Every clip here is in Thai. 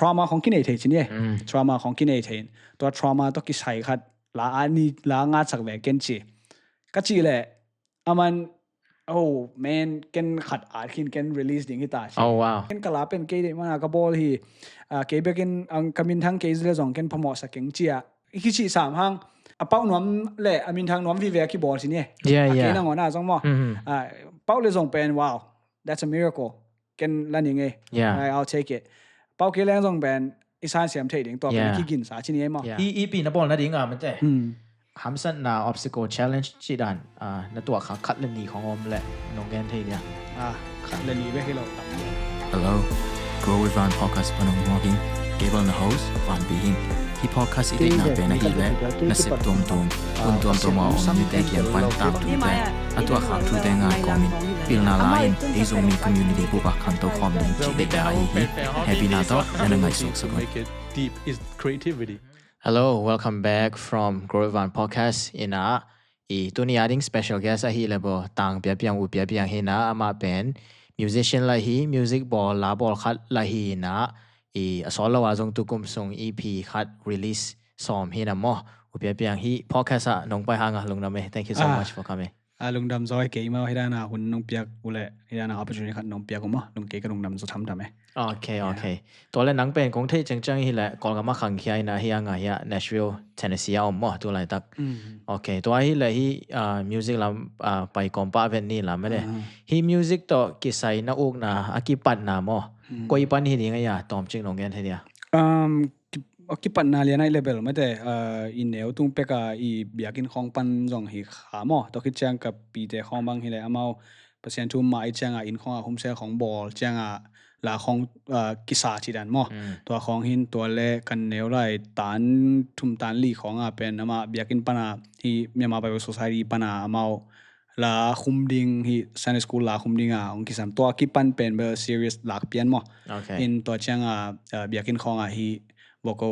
trauma ของกินเอเทนเนี่ย trauma ของกินเอเทนตัว trauma ต้องกิใช้ขัดลาอันนี้ลางาสักแหวกเกนจีก็จีแหละมันโอ้แมนเกนขัดอาร์คินเกน release ดิ่งที่ตาชีเกนกลาเป็นเกย์มันก็บอลที่เกย์เบกินกำมินทั้งเกย์เลยส่งเกนพมอสักเกงจีอีกชีสามห้างเป้าหนุ่มแหละมินทั้งหนุ่มวิเวกีบอลสิเนี่ยเกย์นั่งหัวหน้าส่งมั้งเป้าเลยส่งเป็นว้าว that's a miracle เกนลั่นยังไง I'll take it เป้าเกย์แรงส่งเป็นอีสานเสียมเทดิ่งตัวเป็นขี้กินสาชินี่มั้งอีปีนับบอลนั่นดิ่งมันเจ้หำสันนา obstacle challenge ที่ด่านในตัวเขาคัดเลนีของอมและน้องแกนเทียคัดเลนีไว้ให้เราตัด Hello Grow with Van podcast ปนมหัวหินเก็บเอาใน host วันปีหินที่ podcast อีกน่าเป็นอะไรและน่าสิบตัวคุณตัวมาอมอยู่แต่เกี่ยวกันตามตัวแต่ตัวเขาทุกแต่งานก็มีพิลนาไลน์ไอโซมี community บุกคันโตคอมดินที่ได้Happy นาต่อและง่ายสุดสักคน Deep is creativity Hello, welcome back from Grow Van Podcast. Tuni adding special guest ahi lebo tang Pya Pyang u Pya Pyang hina ama pen musician lahi music ball la ball khat lahi na solo wa jong tukum song EP khat release som hina mo u Pya Pyang hi podcast a nong pai hanga lungnam me. Thank you so much for coming. ลุงดำซอยเก๋มาให้ได้นะคุณน้องเปียกกูเลยให้ได้นะ opportunity ครับน้องเปียกกูมั้งลุงเก๋กับลุงดำจะทำไหมโอเคตัวเล่นหนังเป็นของที่จังๆที่แหละก่อนกับมาขังขี้นะที่ยังไงฮะ Nashville Tennessee อ๋อมั้งตัวอะไรตักโอเคตัวที่เลยที่music เราไปกองป้าเวนนี่ละไม่ได้ที่ music ตัวกิใส่หน้าอกนะอากิปันนะมั้งก็อีปันที่นี่ไงอ่ะตอมจริงน้องแกนที่เดียกิปันนาเลียนไอเลเวลไม่ได้อินเนวตุ้งเป็กอีเบียกินของปันจงหิขาหม้อตัวคิดจังกับปีเตของบางทีเลยเอามาเปอร์เซ็นต์ทุ่มมาไอจังอินของหุ้มเซลของบอลจังลาของกิสาจีดันหม้อตัวของหินตัวเล็กกันเนวไรตันทุ่มตันลีของเป็นเอามาเบียกินปันที่เมียมาไปว่าโซซายดีปันเอามาลาคุมดิ่งที่ซันสกูลลาคุมดิ่งองค์กิสามตัวกิปันเป็นเบอร์ซีเรียสหลักเปลี่ยนหม้ออินตัวจังเบียกินของที่บอกว่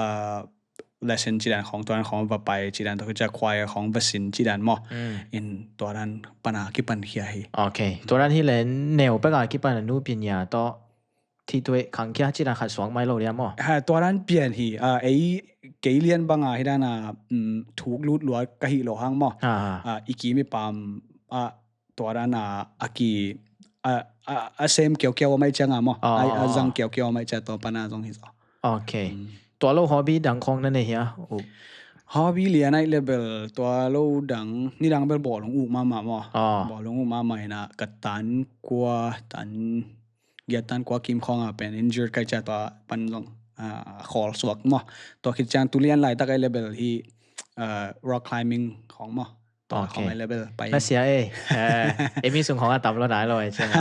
าlesson จีดันของตัวนั้นของว่าไปจีดันตัวจะควายของวัสินจีดันมั้งอินตัวนั้นปัญหาคิดปัญหาฮีโอเคตัวนั้นที่เล่นแนวไปกับคิดปัญหานูปัญญาต่อที่ตัวขังแค่จีดันขัดสวงไม่โลเรียมั้งตัวนั้นเปลี่ยนฮีไอ้เกลียนบางที่ด้านถูกลุดหลวดกะฮิโลหังมั้งอีกีไม่ปั๊มตัวนั้นอากีเซมเกี่ยวไม่จังมั้งจังเกี่ยวไม่จังตัวปัญหาตรงนี้โอเคตัวเรา hobby ดังของนั่นเองฮะ hobby เรียนใน level ตัวเราดังนี่ดังเป็นบอลลงอุมามั้งบอลลงอุมาใหม่นะกัดตันกว่าตันเกียรตันกว่าคิมของเป็น injured กันจะตัวปันลงcall สวกมั้งตัวคิดจังตุเรียนไล่ตั้งแต่ level ที่rock climbing ของมั้งตัวของไอ้ level ไปแล้วเสียมีส่วนของต่ำแล้วได้เลยใช่ไหม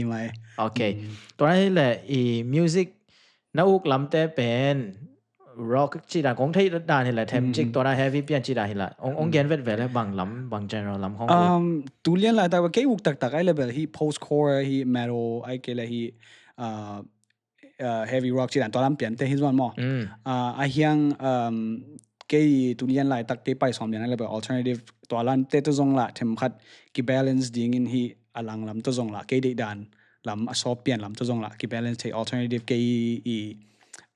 ไหมโอเคตัวนั้นแหละmusicน้าอุกลำแต่เป็นร็อกจีดาของไทยด่านนี่แหละเทมจิกตัวนั้นเฮฟวี่เปียนจีดานี่แหละองเกนเวทเวทแล้วบางลำบาง general ลำของตุเลียนหลายแต่ว่าแกอุกตักไอ้เลเวลที่ post core ที่ metal ไอ้เกลที่heavy rock จีดาตัวลำเปลี่ยนแต่ฮิตวันมั้งไอ้ยังแกตุเลียนหลายตักเตไปสองอย่างนั้นเลเวล alternative ตัวลำเตตัวจงละเทมคัดกี่ balance ดิ่งที่อลังลำตัวจงละแกได้ด่านลำชอบเปลี่ยนลำตัวจงละกี่ balance ที่ alternative แก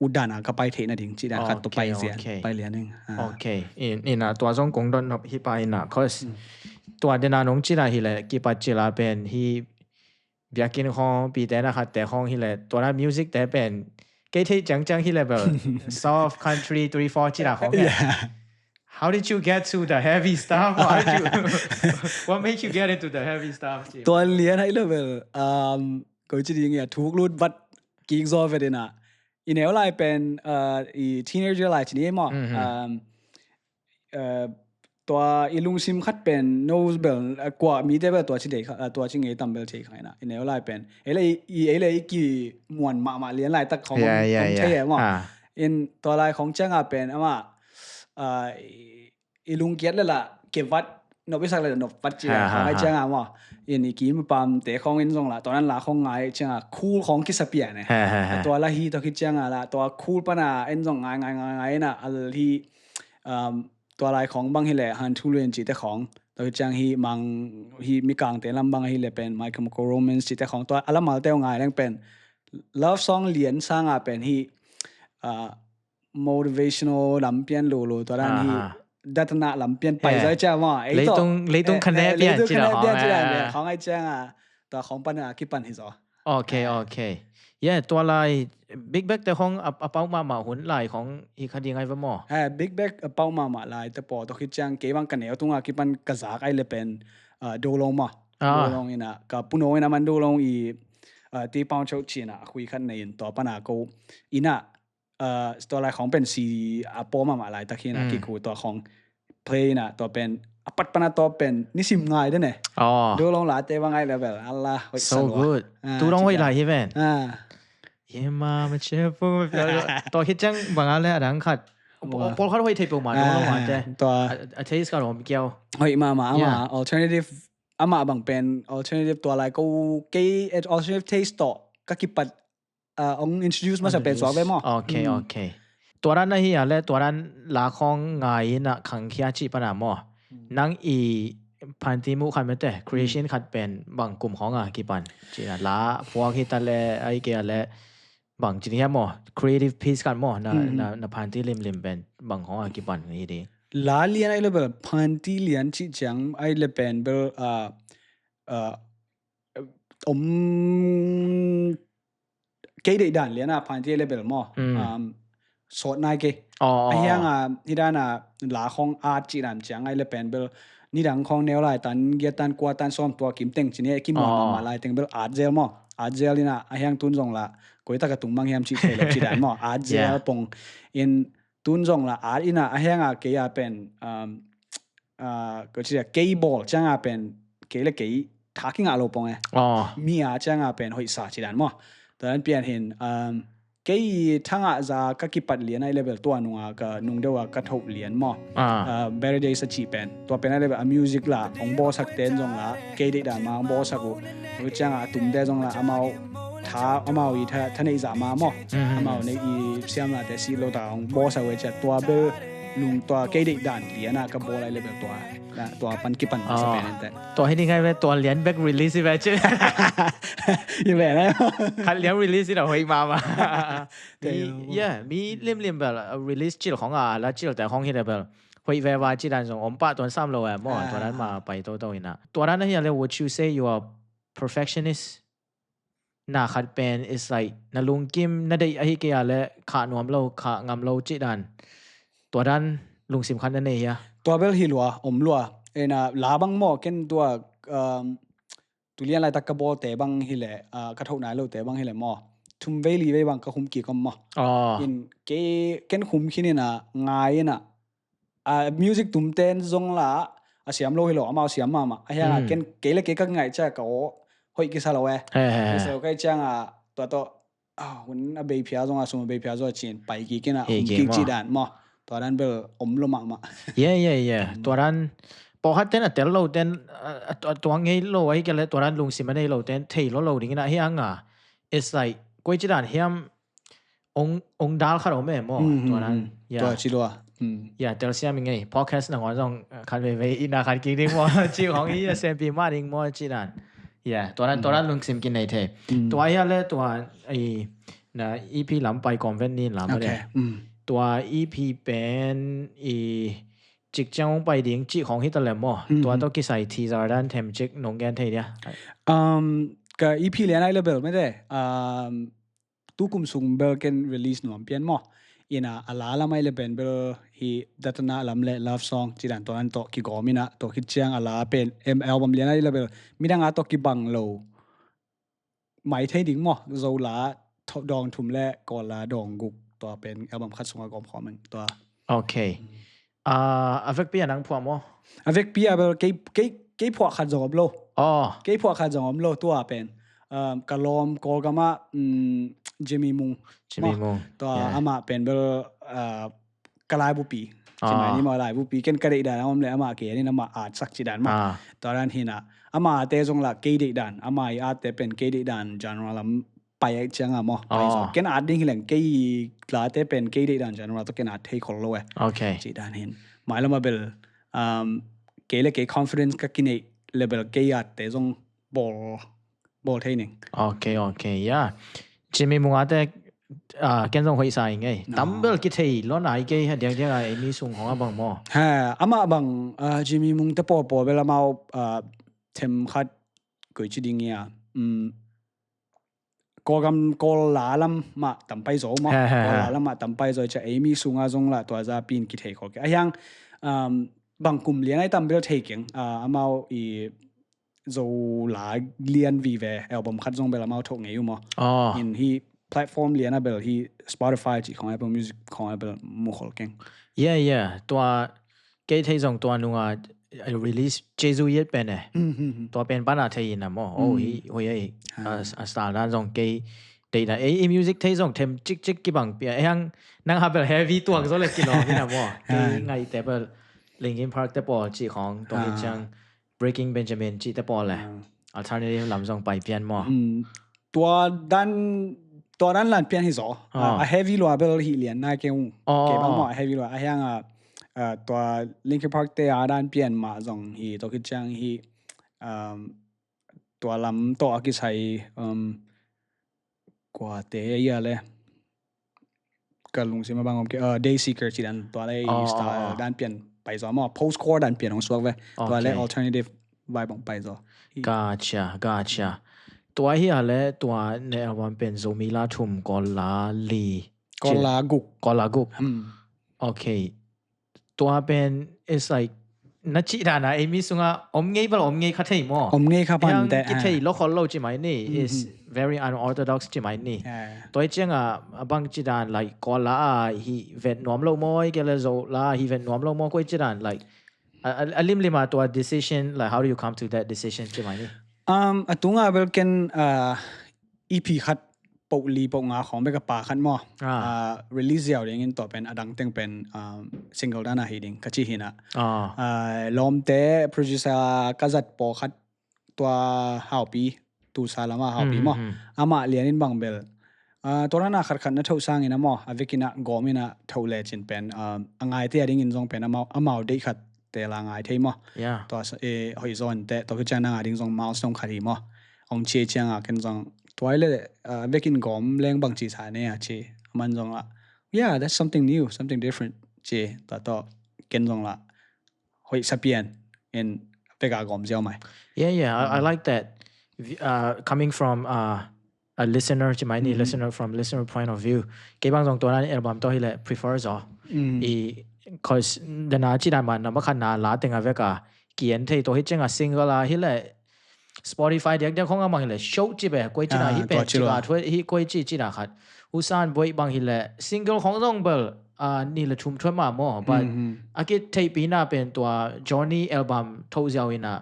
อุดานะก็ไปเทนะดิ่งจีดาคัดตัวไปเสียไปเรียนนึงโอเคนี่นะตัวจงกงดอนฮิไปนะคอสตัวเดนานงจีดาฮิเลกี่ปัจจิลาเป็นฮิเบียกินของปีแต่นะครับแต่ของฮิเลตัวนั้นมิวสิกแต่เป็นเกที่จังฮิเลแบบ soft country 3-4จีดาของHow did you get to the heavy stuff? What made you get into the heavy stuff? ตัวเรียนให้เลเวลก็จะดีอย่างทุกรุ่นบัดกิ๊กซอฟเวดินะอีเนลไลเป็นteenager ไลทีนี้มั้งตัวอีลุงซิมคัดเป็น nose bell กว่ามีได้แบบตัวชิเดตัวชิงเอตัมเบลเทคไงนะอีเนลไลเป็นเลยกี่มวนมาเรียนไลตักของเท่มั้งอินตัวไลของเจ้าเป็นว่าอีลุงเกียรติเลยล่ะเก็บวัดนบวิสักเลยนบวัดจีของไอ้เจ้าว่าอินอีกี้มันปั๊มเตะของอินทรงละตอนนั้นละของไอ้เจ้าคูลของคิสเปียเนี่ยตัวละฮีตัวคิดเจ้าละตัวคูลปะนะอินทรงไงนะอะไรที่ตัวลายของบางฮิเลฮันทูเรียนจีแต่ของตัวคิดเจ้าฮีมังฮีมีกลางเตะลำบางฮิเลเป็นไมค์คอมโคโรแมนส์จีแต่ของตัวอัลมาเตลไงนั่งเป็น love song เหรียญสร้างเป็นที่motivational ลำเปียนโลตอนนั้นที่ดัตนาลำเปียนไปซะจ้าว่าไอ้ตัวเลยต้องคะแนนเปลี่ยนจีละของไอ้จ้าตัวของปันคิดปันที่สอโอเคตัวลาย Big Bang แต่ของเป้ามาหุ่นลายของอีกคดีไงวะหมอBig Bang เป้ามาลายแต่พอตัวคิดจังเกี่ยวกันเนี่ยตรงคิดปันกระซากไอ้เลยเป็นดูลงมาดูลงนี่นะกับปุ่นโอ้ยนะมันดูลงอีที่ป้องโชคชีนะคุยกันในต่อปัญหากูอีน่ะตัวอะไรของเป็นสีโปมาลายตะกี้นะกี่กูตัวของ play นะตัวเป็นปัดปนาตัวเป็นนิสิมง่ายด้วยเนี่ยดูลงหลายแต่ว่าง่ายเลยแบบอัลลา so good ตัวลงไว้หลายที่เป็นเยี่ยมมาเชฟตัวคิดจังบางอะไรอะไรอังคัดพอเขาให้เทปมาดูลงมาเจ้ตัวเทสก็ผมเกี่ยวเฮ้ยมา alternative บางเป็น alternative ตัวอะไรก็เกี่ย alternative taste ต่อก็คิดปัดintroduce มาจะเป็นสวะไปมั้งโอเคตัวนั้นนี่อะไรตัวนั้นลาของไงนะขังขี้ชีปนามอนั่งอีพันธีมุขันไม่แต่ creation ขัดเป็นบางกลุ่มของกี่ปันจีน่ะลาพวกที่ตะเลไอ้เกี่ยและบางจีนี่มั้ง creative piece กันมั้งนะพันธีริมเป็นบางของกี่ปันนี่ดีลาเลียนไอ้เลยแบบพันธีเลียนชิจังไอ้เลยเป็นแบบเกี่ยด่านเลียนพันธีเลยแบบมั้งสดนายเกี่ยไอ้ยังที่ด้านลาของอาร์ตจีนจังไอ้เลยเป็นแบบนี่ดังของแนวไรตันเกียตันกวาตันซ้อมตัวกิมเต็งจีนี่กิมมาลายเต็งแบบอาร์ตเจลมั้งอาร์ตเจลนี่นะไอ้ยังตุนจงละก็ตากระตุ้งบางอย่างชีเทลจีนมั้งอาร์ตเจลปงอินตุนจงละอาร์ตน่ะไอ้ยังเกี่ยเป็นก็ชื่อเกี่ยบอลจังเป็นเกี่ยเล็กเกี่ยทักกิ้งอาโลปงมีจังเป็นหอยสาจีนมั้งตอนนั้นเปลี่ยนเห็นเกี่ยทั้งจะก็คิดปัดเลียนไอ้เลเวลตัวนุ่งก็นุ่งเดียวกระทบเลียนมั้งvery สัจจีเป็นตัวเป็นไอ้เลเวลมิวสิกละองบอสักเต้นจงละเกี่ยได้ด่ามาองบอสักกูจังตุ้มเดจงละเอาท้าเอาอีท่านในจะมามั้งเอาในอีเสียมละแต่สิโลตาองบอสักเวชตัวเบอร์ลุงตัวเกี่ยได้ด่านเลียนกับบอลไอ้เลเวลตัวปันกิปันสเปนแต่ตัวให้นี่ไงเว้ยตัวเลี้ยนแบ็กรีลิสใช่ไหมชื่อยังไงนะคันเลี้ยนรีลิสที่เราให้มามีเลี่ยมแบบรีลิสจิลของแล้วจิลแต่ของที่แบบเฮ้ยเวลาจิดันส่งอมป้าตัวซ้ำเรามั่วตัวนั้นมาไปโตๆนะตัวนั้นนี่อะไร would you say you are perfectionist น่าขัดเป็น is like น่าลุงกิมน่าได้ไอ้เกี่ยและขาหนวมเราขางำเราจิดันตัวนั้นลุงสิมคันนั่นเองตัวเบลฮิลัวลัวน่ะลาบังหม้อเกันตัวตุเลียนอะไรตะกบอแต่บังฮิเลกระทบไหนเราแต่บังฮิเลหม้อทุ่มเวลีไว้บังก็คุมกี่ก็หม้ออินเกันคุมขี้นี่นะง่ายนะมิวสิกตุ้มเต้นจงละเสียมโลฮิโลเอาเสียมมาไอ้ยังกันเกลเกก็ง่ายจ้ะก็หอยกิสาลเว้กิสาลก็จังตัวหุ่นเบย์พิอาจงสมเบย์พิอาจจีนไปกี่กันคุมกี่จีดันหม้อตัวนั้นเบลลมมาตัวนั้นพอฮัตเต้นแต่เราเต้นตัวงี้เราไอ้กันเลยตัวนั้นลุงสิมันได้เราเต้นเทเราดิ้งนะเฮียงit's like กุยจีดันเฮียมองดาลขนมมั้งตัวนั้นตัวชิลัวแต่เราเสียมั้งไง podcast หนังว่าต้องคันไปอินาคันกินดิ้งมั้งจีของอีเซมปีมาดิ้งมั้งจีดันตัวนั้นลุงสิมกินในเทตัวเฮียเลยตัวไอ้นะ EP หลังไปคอนเวนนี่หลังไม่ได้ตัว EP เป็นจิกจังไปดิ้งจิของฮิตเลมอตัวต้องกิใส่ทีซาร์ดันเทมจิกนงแกนเทียก็ EP เรียนไอ้เลเวลไม่ได้ตู้กุมซุงเบลกันรีลิสหน่วมเปลี่ยนมั้งอินะอาลาละไม่เลเวลเบลฮีดัตนาลำเล่ love song จีดันตัวนั้นตัวกิโกมินะตัวคิดจังอาลาเป็น ML บัมเรียนไอ้เลเวลมีดังตัวกิบังโลหมายไทยดิ้งมั้งโซลาดองทุ่มเล่ก่อนลาดองกุกตัวเป็นอัลบั้มคัดส่งกอมของมันตัวโอเคavec Pyaนังพวกมั้งavec Pyaเบลเกย์พวกคัดส่งกับโลเกย์พวกคัดส่งกับโลตัวเป็นกะลอมกอลกามาจิมี่มุงตัวอามาเป็นเบลกะลายบุปีใช่ไหมนี่มาลายบุปีกันกระเดดานอามาเลยอามาเกย์นี่นามาอาจสักจีดานมาตอนนั้นหินะอามาเตะจงละเกย์เดดานอามาอาจเตะเป็นเกย์เดดานจานว่าลำไปจังมั้งไปสองกันอาจดิ้งเหล่งเกย์ลาเตะเป็นเกย์เดดานจานว่าต้องกันอาจเทคอลโลโอเคจีดานเห็นหมายละมาเบลเกย์เล็กเกย์ confidence ก็กินเลเวลเกย์อาจเตะจงบอลเทนิ่งโอเค จิมีมุงอาแต่แกนส่งหอยสายไงตัมเบลกิเทยล้อนไหนเกยเดี๋ยวไอ้มีส่งของบังมอฮะอามาบังจิมีมุงตะปอเวลามาเทมคัดกุยจิดิงเงียกอลาลัมมาตัมไปโซมอกอลาลัมมาตัมไปโซจะมีสุงอาจงละตัวจะปีนกิเทยขอแกยังบางกลุ่มเลียนไอ้ตัมเบลเทกิงอามาอีโซลาเลียนวีเวอัลบั้มคัดจงเบลมาทกไงอยู่มั้งอินฮีplatform เลียนเบลฮี Spotify จีของ Apple Music ของ Apple มุขลเก่งตัวเกยเทยจงตัวนุ่งrelease เจซูเย็ดเป็นเนี่ยตัวเป็นปัญหาเทยนะมั้งโอ้ยสตาร์นั่นจงเกยเดี๋ยวนะmusic เทยจงเทมจิกกี่บังเปียยังนั่งหาเบล heavy ตัวก็เลยกินออกนี่นะมั้งเกยไงแต่เบล Linkin Park แต่ปอจีของตัวที่จัง Breaking Benjamin จีแต่ปอแหละ alternative ลำจงไปเปลี่ยนมั้งตัวด้านหลังเปลี่ยนที่สองheavy ลัวเบลฮีเลียนน่าเก่งบางมั้ง heavy ลัวยังตัว Linkin Park แต่ด้านเปลี่ยนมาจงฮีตัวที่จังฮีตัวลำตัวที่ใช้กว่าเตยอะไรก็ลุงสิมาบางคนDay Seeker จีดันตัวอะไรสไตล์ด้านเปลี่ยนไปจอมั้ง postcore ด้านเปลี่ยนของสวกเว้ยตัวอะไร alternative vibe ของไปจอGotcha ตัวเฮียและตัวในอัลบั้มเป็นโซมิลาทุมกอลากุกโอเคตัวเป็น it's like นัดจีดานะมีสุงะอมเงยบลอมเงยคัดเทยมั้งอมเงยครับมันแต่กิเทยโลคอลโลจิไหมนี่ is very unorthodox จิไหมนี่ตัวเจ้าบางจีดาน like กอลาฮีเวนนวมโลมอยเกลโซลาฮีเวนนวมโลมอยก็จีดาน like ลิมมาตัว decision like how do you come to that decision จิไหมนี่ตุงเบลเกนEP คัดปกลีปกงาของเบกป่าคัดมั้งrelease ยาวอย่างนี้ต่อเป็นอดังเต็งเป็น single ด้านไหนดิ้งกัจจิหินะล้อมเตะ producer กัจัดปอคัดตัวฮาวปีตูซาลามาฮาวปีมั้งอามาเลียนินบังเบลตัวนั้นขัดนั่นเท่าสร้างอินะมั้งอเวกินะกอมินะเท่าเลจินเป็นง่ายที่ดิ้งอินจงเป็นอามาได้ขัดแต่ละง่ายที่มั้งตัวหอยซอนแต่ตัวคือจะนั่งดิ้งจงมาสต้องขัดที่มั้งองเชียจังกันจงตัวไอ้เลยเวกินกอมแรงบางจีสาเนี่ยเชมันจงละ yeah that's something new something different เชต่อกันจงละหอยสเปียนin เวกากอมเจ้าไหม I like that coming from a listener ใช่ไหมนี่ listener from listener point of view เก็บบางจงตัวนั้นอัลบั้มตัวที่เลย prefer จ้ะcause เดน่าจีดามันนะมาขันนาลาเต็งเวกาเกียนที่ตัวที่เจ้า single ละที่เลย Spotify เดี๋ยวของบางทีเลย show จีบแบบกุยจีน่าฮิเป็นจีบทั่วฮิกุยจีน่าขัดอุตส่าห์บ่อยบางทีเลย single ของจงเบลนี่เลยทุ่มทั่วมาหมดแต่อากิที่ปีน่าเป็นตัว Johnny album ทุ่งเจ้าอินะ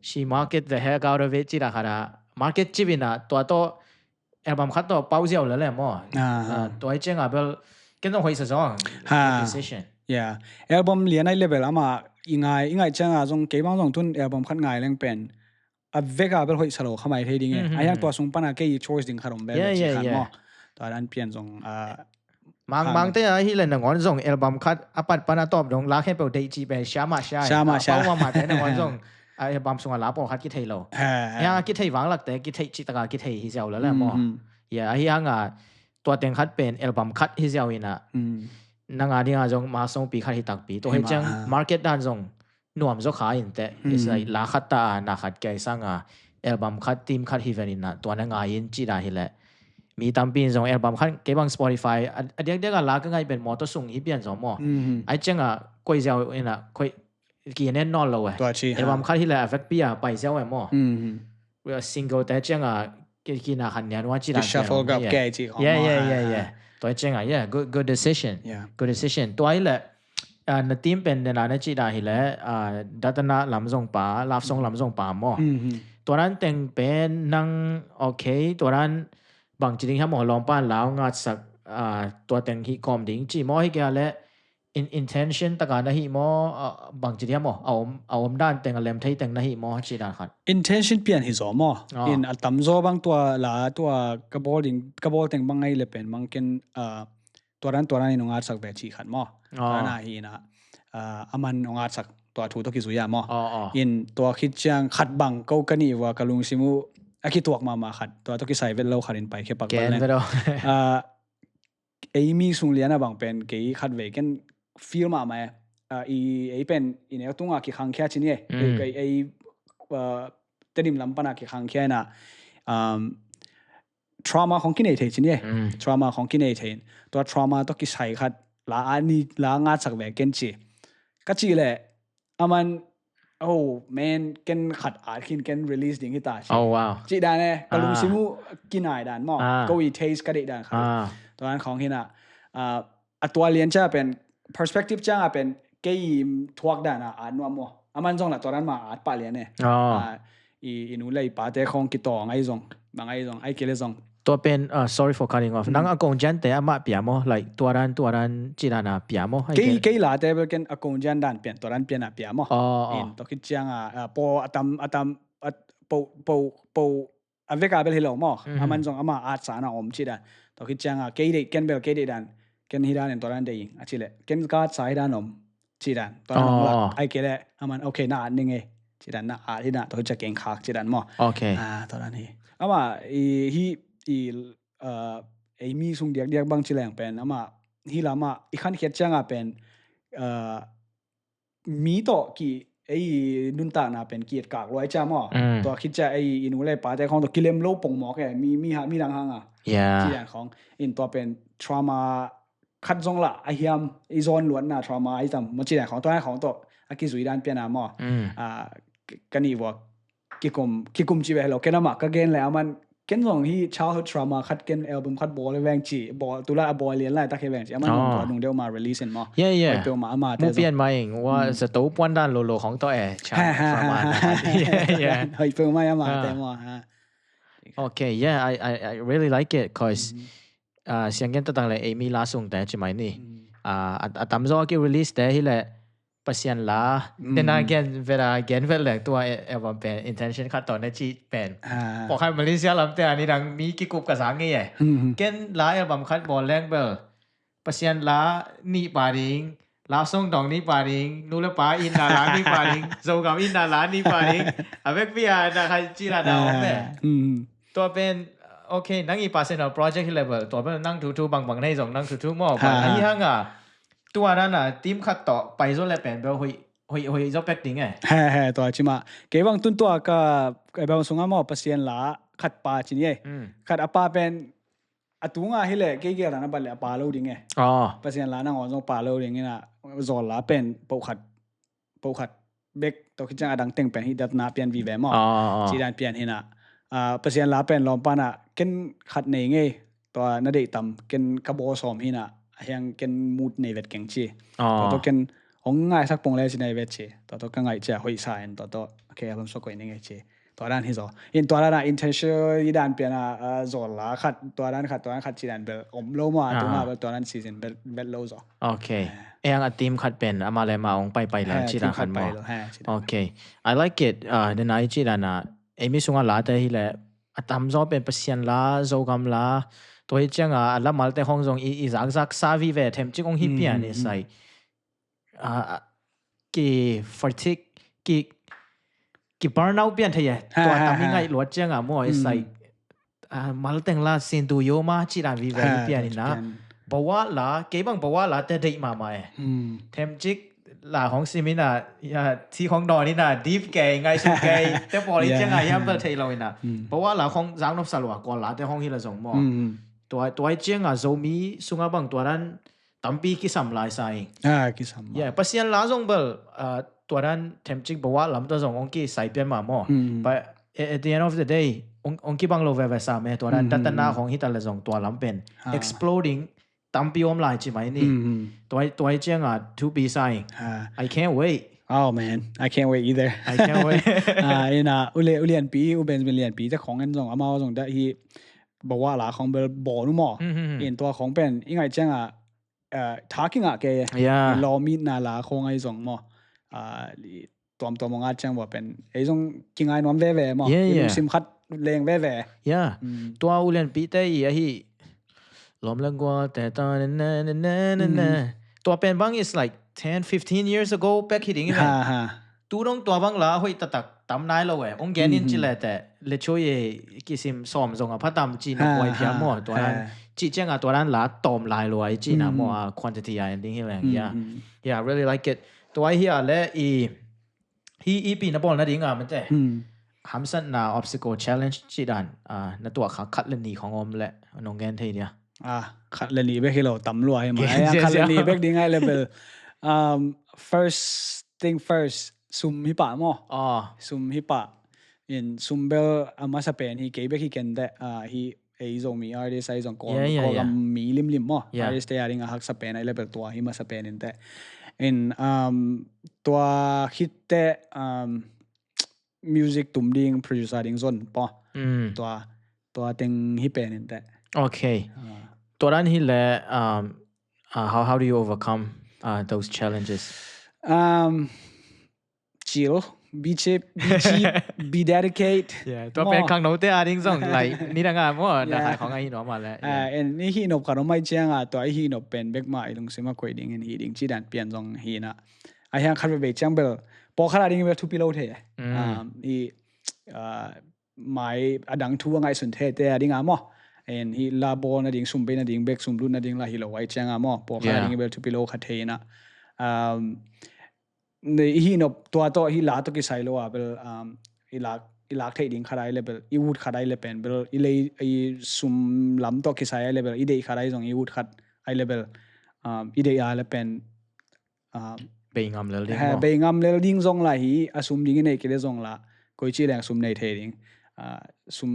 she market the heck out of it จีน่าขัดmarket จีบินะตัวอัลบั้มขัดตัวเป้าเจ้าเลยแหละหมดตัวไอ้เจ้าเบลก็ต้องคุยสักสอง decisionอัลบั้มเลียนในเลเวลอามาอีไงเจ้าจงเก็บบางจงทุนอัลบั้มขัดง่ายเรื่องเป็นเวกาเบลหอยสโลเข้ามาที่ดิ้งไอ้ยังตัวส่งปัญหาแค่choiceดิ้งขนมเบลจีขันมั้งตัวนั้นเปลี่ยนส่งบางแต่ที่เล่นงอนส่งอัลบั้มคัดปัดปัญหาตอบดงลากให้เปล่าได้จีเป็นช้ามาเพราะว่ามาแต่งอนส่งอัลบั้มส่งลาปอคัดกิเทยเรายังกิเทยวางหลักแต่กิเทยจิตกากิเทยฮิเซลแล้วแหละมั้งไอ้ยังตัวเต็งคัดเป็นอัลบั้มคัดฮิเซลอินะนั่งอ่านที่ส่งมาส่งปีคัดฮิตักปีตัวให้จัง market ด้านส่งหน่วมจะขายอินแต่is like ลาคัดตาหน้าคัดแก่สังอัลบั้มคัดทีมคัดฮิเวนินะตัวนั่งอ่านจีได้ฮิแหละมีตามปีส่งอัลบั้มคัดเก็บบาง Spotify เดี๋ยวก็ลาก็ง่ายเป็นมอเตอร์ส่งฮิเปลี่ยนสองหม้อไอ้จังคุยเจ้าอินะคุยกี่แน่นอนเลยอัลบั้มคัดฮิแหละ effect ปีไปเจ้าไอ้หม้อsingle แต่จังกี่น่าขันเนี่ยว่าจีได้ shuffle กับแก่จีของตัวจังgood decision ตัวไอ้แหละนทีมเป็นนานจีได้ฮิแลดัตนาลำส่งป่าลาฟส่งลำส่งป่าหม้อตัวนั้นแต่งเป็นนั่งโอเคตัวนั้นบางจริงครับหมอลองป้านแล้วงัดสักตัวแต่งฮิคอมดิ้งจีหม้อให้แกและ intention ตะการนะฮิหม้อบางจริงครับหมอเอาด้านแต่งอะไรที่แต่งนะฮิหม้อจีได้ครับ intention เปลี่ยนฮิโซหม้อตั้มโซบางตัวกระบอกแต่งบางไงเลยเป็นบางเกนตัวนั้นนี่น้องอาสักแบบจีขันหม้อตัวนั้นฮีนะอามันน้องอาสักตัวถูกต้องกิจสุยามออินตัวคิดจังขัดบังก็กันนี่ว่ากลุงซิมู aki tuak ma khat to to ki sai vel lo kharin pai khe pak Ken bal ve do Amy sung liana bang pen ke khat ve ken feel ma ma I pen in tunga ki khang kha chini ai tedim lampana ki khang kha na trauma ของ kinai the chini trauma ของ kinai the to trauma to ki sai khat la ani la nga sak ve ken chi ka chi le aman oh man ken khat art ken release ding hi ta chi oh wow chi da ne kalung simu kinai dan mo ko I taste ka de dan khat ตอนนั้นของที่น่ะตัวเรียนจะเป็น perspective จะเป็นเกี่ยมทวกด้านอ่านว่ามั่วมันจงละตอนนั้นมาอ่านป่าเรียนเนี่ยอีนู้นเลยป่าแต่ของกิตองไอ้จงบางไอ้จงไอ้เกลือจงตัวเป็นsorry for cutting off นังอากงจันแต่อามาเปียโม like ตัวนั้นจีนาเปียโมเกี่ยลาแต่เป็นอากงจันด้านเปลี่ยนตัวนั้นเปลี่ยนเปียโมตัวคิดจังพออาตมปอเวกาเบลฮิโลมอมันจงอามาอาสานะอมจีด้านตัวคิดจังเกี่ยเกนเบลเกี่ยด้านเกนฮิดานตัวนั้นได้ยิงอาชิเลเกนการ์ดสายด้านอมจีด้านตัวนั้นละไอ้เกลือมันโอเคน่าอ่านยังไงจีด้านน่าอ่านที่น่าตัวจะเก่งขากจีด้านมอโอเคตัวนั้นนี่ว่าไอ้มีส่งเดียกบางจีแรงเป็นฮีลามาอีกขั้นเขียนจังเป็นมีต่อกี่ไอ้นุนตาน่ะเป็นเกียรติกากร้อยจ้ามอตัวคิดจะไอ้อินูเลยป่าแต่ของตัวกิเลมโลปงหมอแกมีดังหังจีด้านของอินตัวเป็น trauma คัดจงละไอ้เฮียมไอ้โซนล้วนน่ะ trauma ไอ้จำมันจีด้านของตัวนั้นของตัวอากิสุยด้านเปียนามอกันนี่ว่ากิกุมจีเวลเราแค่นั้นมาก็เกณฑ์แล้วมันเกณฑ์ส่งที่ childhood trauma คัดเกณฑ์อัลบั้มคัดบอลเลยแวงจีบอลตุลาบอลเรียนไล่ตะแค่แวงจีมันนุ่งเดียวมา release มั้งไปเปลมามันเปลี่ยนมาเองว่าสตูปวันด้านโลของตัวtrauma เฮ้ยเปลมาแต่มาโอเค yeah I really like it cause เสียงเกณฑ์ตั้งแต่เอมี่ลาส่งแต่ใช่ไหมนี่ตามจอกี่ release แต่ที่แหละpasien la then again vera again vel tua eva pen intention khat ton chi pen pok hai Malaysia lam te ani dang mi ki kup ka sang nge ye ken la album khat bol leng bel pasien la ni paring la song dong ni paring nu le pa in la ni paring zo gam in la ni paring avec pia na khai chi la da pe tua pen okay nang i personal project level tua pen nang tu bang nei jong nang tu mo pa ai hangตัวนั้นน่ะทีมคัดต่อไปโซนแลเป็นเบลหอยจบแพ็กติ้งไงตัวจิมาเกี่ยวกับตัวก็เบลส่งมาพัศยันละคัดปาจินี่คัดอปาเป็นตัวง่ายเลยเกี่ยวกับนั้นบัลเลยปาโลดิ้งไงพัศยันละนั่งอ่อนส่งปาโลดิ้งนี่นะจอลละเป็นปูขัดเบกตัวคิดจังดังเต็งเป็นที่ดับนาเปลี่ยนวีแวมจีดันเปลี่ยนที่น่ะพัศยันละเป็นลมปาน่ะเกินขัดเนงไงตัวนั่นเด็กต่ำเกินกระบอกสอมที่น่ะยังเกินมูดในเวทเก่งชีตัวเกินองง่ายสักปงเลยสิในเวทชีตัวก็ง่ายจะหอยสายตัวโอเคผมสกุลนี่ไงชีตัวด้านที่สองอินตัวด้านintention ที่ด้านเปลี่ยนโซล่าขัดตัวด้านขัดจีดันเบลอมโลมาตัวนั้นซีซันเบลโลซโอเคยังทีมขัดเป็นมาเลยมาองไปแล้วจีดันขัดมาโอเค I like it เดี๋ยวนี้จีดันน่ะเอมิสุงลาแต่ที่แหละทำจอบเป็นเปอร์เซ็นต์ละโซกัมละตัวที่จังละมาแต่ห้องจงอีสักซาวิเวทเทมจิกองฮิปเปียนี่ใส่กี่ฟอร์ติกกี่บาร์นเอาเปลี่ยนเทียตัวทำยังไงหลวดจังมั่วใส่มาแต่งละเซนตูโยมาจีรันวิเวทเปลี่ยนนี่นะบอกว่าละเก็บบังบอกว่าละแต่เด็กมาใหม่เทมจิกละของซิมิน่ะที่ของดอนี่น่ะดีฟเกย์ไงสุดเกย์แต่พอที่จังยังเปิดเทเราเนี่ยบอกว่าละของจังนบสลัวก่อนละแต่ห้องที่เราส่งมั่วตัวไอ้เจียงโซมีสุงบังตัวนั้นตั้มปีกิสามลายใส่กิสามปัศยันลาจงเบลตัวนั้นเทมจิกบอกว่าลำตัวจงองกี้ใส่เปลี่ยนมาหม้อ but at the end of the day องกี้บังโลเวเวซ่าเมตัวนั้นดัตนาของฮิตาเลจงตัวลำเป็น exploding ตั้มปีอมลายใช่ไหมนี่ตัวไอ้เจียง2 ปีใส่ I can't wait oh man I can't wait either I can't wait อุเลียนปีอุเบนเลียนปีจะของกันจงอามาจงได้ที่บอกว่าหลาของเบลบอนุ่มอ่ะอินตัวของเป็นยังไงจังท้ากิ้งแกรอมีนาลาของไอ้สองมั่วตัวมองอาจังว่าเป็นไอ้สองกิ้งไอ้นวมแว่ๆมั่วซิมคัดแรงแว่ตัวอุเลียนปีแต่อีที่ลมแรงกว่าแต่ตอนนั้นตัวเป็นบาง is like 10-15 years ago back hitting tu dong tua bang la hoi tatak tam nai lo we ong gen in chi le te le cho ye kisim som zong a phatam chi na koi phya mo to nan chi chang a to nan la tom lai lo ai chi na mo a quantity a ending hilang yeah really like it to ai here le hi ep na bol na ding a man te hamsan na obstacle challenge chi dan na to kha khat le ni khong om le nong gen thei dia khat le ni be hilo tam lo ai ma ai khat le ni be ding ai level first thing first sum hi pa mo sum hi pa in sumbel ama sa pen hi ke be hi ken de hi ei zong mi artist ai zong ko mi lim mo artist te aring a hak sa pen ai level to hi ma sa pen in te in to hit te music tum ding producer ding zon po to teng hi pen in te okay to ran hi le how do you overcome those challenges chill be cheap be dedicate to pen khang no te aring zong lai ni da nga mo da hai khong ai no ma le and ni hi no khanom mai chang to hi no pen back ma ilung sema koi ding in hi ding chi dan pian zong hi na ai hang khat be chang bel po khara ding be tu pilo the hi mai adang thu ngai sun the te ding a mo and hi la bo na ding sum be na ding back sum lu na ding la hi lo wai chang a mo po khara ding be tu pilo kha the na hi no to hi la to ki sai lo a bel ilak thei ding kharai level I would kharai lepen bel ilei I sum lam to ki sai level I dei kharai jong I would khat I level I dei a lepen beingam le ding ha beingam le ding jong la hi asum ding nei ki le jong la koi chi lang sum nei thei ding sum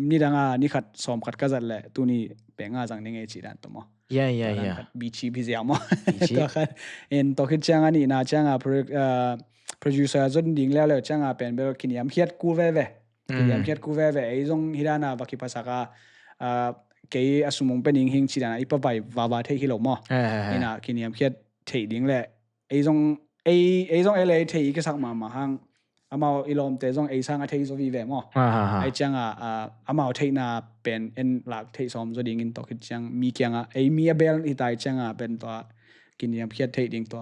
ni danga ni khat som khat ka zat le tu ni penga jang ning e chi dan to mo yeah bichi bi ja mo to khat en to khit chang ani na chang a producer zon ding le chang a pen bel kiniam hiat ku ve kiniam hiat ku ve ei jong hirana baki pasaka ke asumong pening hing chi dana ipa bai wa thei hi lo mo ina kiniam hiat thei ding le ei jong ele thei ke sak ma hang amao ilom te jong ei sang a thei zo vi ve mo ai chang a amao thei na pen en lak thei som zo ding in to khit chang mi kyang a ei mi bel I tai chang a pen to kiniam hiat thei ding to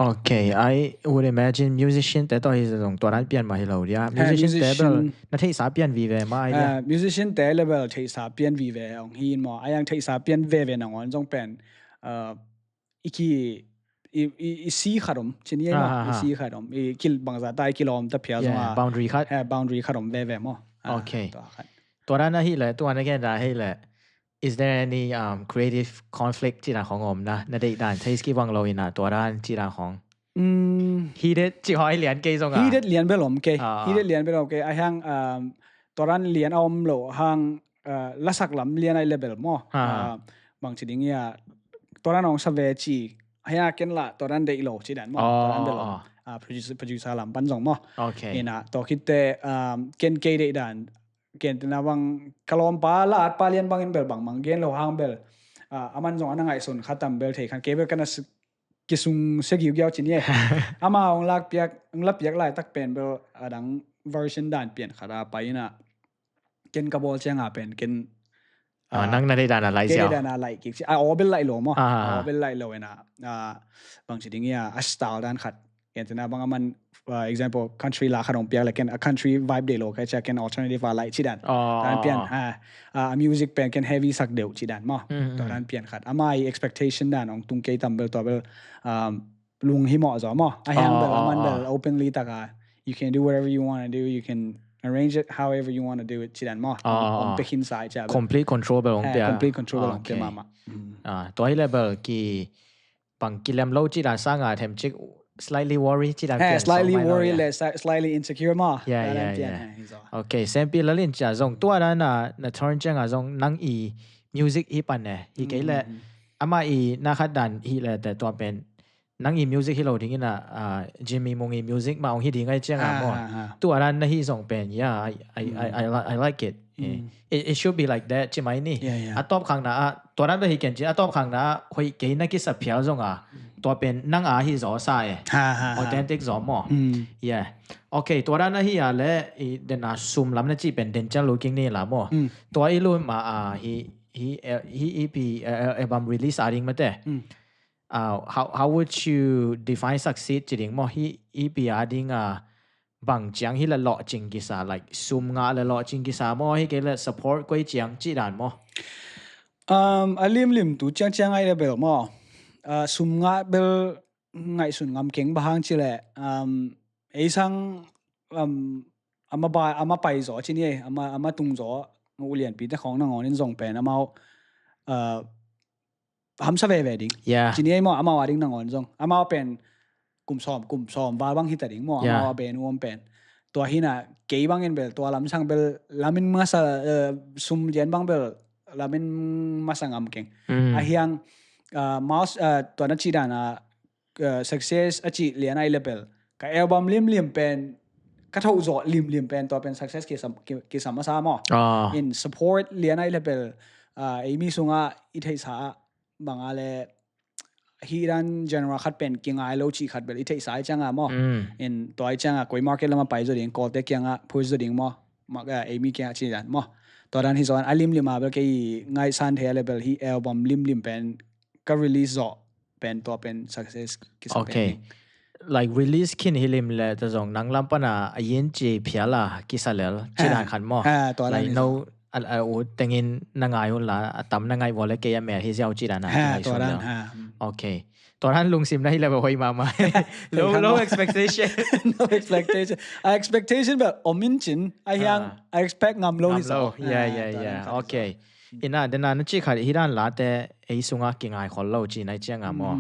okay I would imagine musician te to is dong to ran pian ma hi lo dia musician te bel na thei sa pian vi ve ma ai dia musician te level thei sa pian vi ve ong hin mo ayang thei sa pian ve na ngon jong pen iki I see kharom chini ma I see kharom I kil bangza tai kilom ta phya jong boundary kharom ve mo okay to ran na hi le to an again da hi le is there any creative conflict ที่หองอมนะนได้ด่านใช้สกีวังโลอินะตัวด้านที่ของheated ที่หอยเหรียญเกยซงอ่ะ heated เหรียญเบลอมเกย heated เหรียญเบลอมเกยไอหังตัวด้านเหรียญอมโลหังละสักลำเหรียญไอเลเบลมอบางทีนี้ตัวด้านของสเวจีไอหังเกนละตัวด้านเดอิโลที่ด่านมอตัวด้านเบลอมproducer ลำปันจงมอโอเคนะตัวคิดแต่เกนเกยเดด่านเกณฑ์นะบางคลอมปาลาดปาเลียนบางอินเบลบางเกณฑ์เราหางเบลอามันจงอันนั้นไงส่วนขัดตามเบลเทคันเก็บกันนะกิสุงเสกิวเกี่ยวจีนี่อามาองลักเปียกไล่ตักเป็นเบลดังเวอร์ชันด่านเปลี่ยนขาราไปนะเกณฑ์กระบอกเชียงเป็นเกณฑ์นั่งในด่านอะไรเสียวเกณฑ์ด่านอะไรกิอ๋อเป็นไล่หลวมอ๋อเป็นไล่หลวนะบางทีนี้สไตล์ด่านขัดเกณฑ์นะบางมันexample country ลาขนมเปียก like a country vibe เดโลแค่จะ can alternative อะไรชิดันตอนเปลี่ยนmusic เป็น can heavy สักเดียวชิดันมั้งตอนเปลี่ยนขัดอามา expectation ด้านของตุงเกยตัมเบลตัวเบลลุงฮิมอจ่อมั้งไอ้ฮังเบลมันเบล openly ตากา you can do whatever you want to do you can arrange it however you want to do it ชิดันมั้งon the inside จ้ะ complete control เบลของเปีย complete control ของเปียมาตัวที่เลเบลกี่ปังกิเลมโลจิดันสร้างเทมจิกslightly worry ที่ได้เปลี่ยน slightly worry slightly insecure มา yeah okay เซมปีละลินจะส่งตัวนั้นนะ turn จังส่งนังอี music อีปันเนี่ยอีกแค่อามาอีนักดันอีเลยแต่ตัวเป็นนังอี music ที่เราทิ้งนะJimmy มงอี music มาองที่ทิ้งไอ้จังมั่วตัวนั้นนะที่ส่งเป็น yeah I like it it should be like that ใช่ไหมนี่อ่ะตอบครั้งนะตัวนั้นไปเห็นจริงอ่ะตอบครั้งนะคุยกี่นักกิจสัพยาส่งตัวเป็นนังอาฮิจอใส่ authentic จอมyeah okay ตัวนั้นที่อะไรเดน่าซูมลำนั้นจีเป็น danger looking นี่ละมั่วตัวอีลุ่มมาhe EP album release อะไรมาแต่ how would you define succeed จริงมั้ยฮีปีอาดิ้งบางจังฮีละหล่อจริงกิสา like ซุ่มงาละหล่อจริงกิสามั้ยฮีเกละ support กวยจังจีดานมั้ยlim tu chang ai le bel mo sum nga bel ngai sun ngam keng bahang chile ei sang ama pai zo chi ni ama tung zo ngu lian pi ta khong na ngon in zong pen amao ham sa ve ve ding chi ni mo ama wa ding na ngon zong ama pen kum som ba bang hi ta ding mo ama ben wom pen to hi na ke bang en bel to lam sang bel lamin ma sa sum jen bang bel lamin masangam keng ahiang mouse to na chi dana success achi lian ai level ka album lim pen ka thau zo lim pen to pen success ki sam sa mo in support lian ai level amy sunga I thai sa bangale hiran general khat pen king ai lo chi khat bel I thai sa changa mo in to ai changa koi market lama pai zo ding ko te kyanga phoi zo ding mo ma amy kya chi dan moตอนนั้นที่สอนlimมาเบลกี้ง่ายสั้นเทเลเบลที่อัลบั้มlimเป็นก็ release จ่อเป็นตัวเป็น success กิสเป็น like release คินฮิลิมเลยแต่จงนังลำปนายินจีเพียละกิสเลลจีดานขันมั้งตัวนั้น like no แต่งินนังไงหุ่นละตั้มนังไงวอลเลกยังแม่ที่เจ้าจีดานะตัวนั้นโอเคตอนนั้นลุงซิมได้เลยแบบว่ามา low expectation no expectation แบบอมินจินไอ้ยัง I expect งาม low ที่สุด yeah โอเคอิน่าเดี๋ยวนั้นจีขาดที่ด้านลาแต่ไอ้สุงากิ่งไอ้คนเราจีนไอ้เจ้างามมั้ง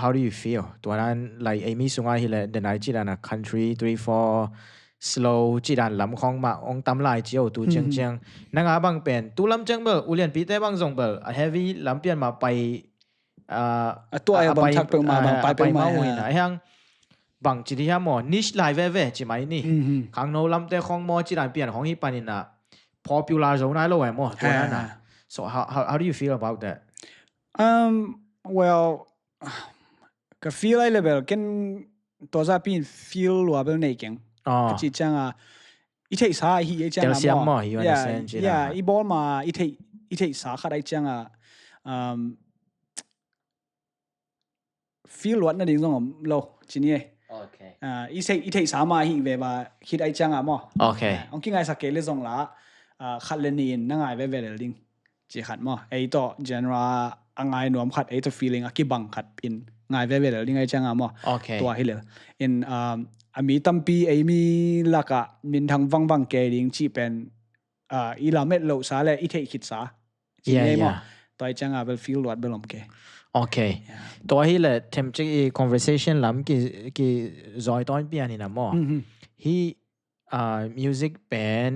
how do you feel ตัวนั้น like ไอ้มีสุงาที่เลยเดี๋ยวนั้นจีดานะ country 3-4 slow จีดานลำของมาองตำลายเจียวตูจังนังอาบังเป็นตูลำจังเบออุเลียนปีเต้บังซงเบอ heavy ลำเปลี่ยนมาไปตัวไอ้บังทักเปิงมาบังไปมาหุ่นนะยังบังจีที่ฮะหมอ niche ไลฟ์เว่จีไหมนี่ข้างโน้ลำเต้ของหมอจีดานเปลี่ยนของฮิปานินะ popular โซนนั้นเลยหมอตัวนั้นนะ so how do you feel about that well ก็ feel ไอ้เลเวลกันตัวจะเป็น feel ว่าเป็นไหนเก่งจีจังอีเทสาฮีไอจังมั้งอีบอลมาอีเทสาขัดไอจังfeel ว่านั่นเองตรงเราจีนี่อีเทสามาฮีเวบาคิดไอจังมั้งองคิดไงสักเกลือตรงละขัดเลนินนั่งไงเวเดลดิ้งจีขัดมั้งไอต่อ general ไงหนุ่มขัดไอต่อ feeling กี่บังขัดปินไงเวเดลดิ้งไอจังมั้งตัวฮิเลอินมีตั้มปีมีลักมินทางวังเกลิงชีเป็นอีลาเม็ดโลซาเลยอีเทคิดซาจีเอมตัวจังเบลฟีลวัดเบลอมเกโอเคตัวฮีเลยเทมจิ conversation ลำกี่จอยตอนเปียนี่นะมั้งฮีmusic เป็น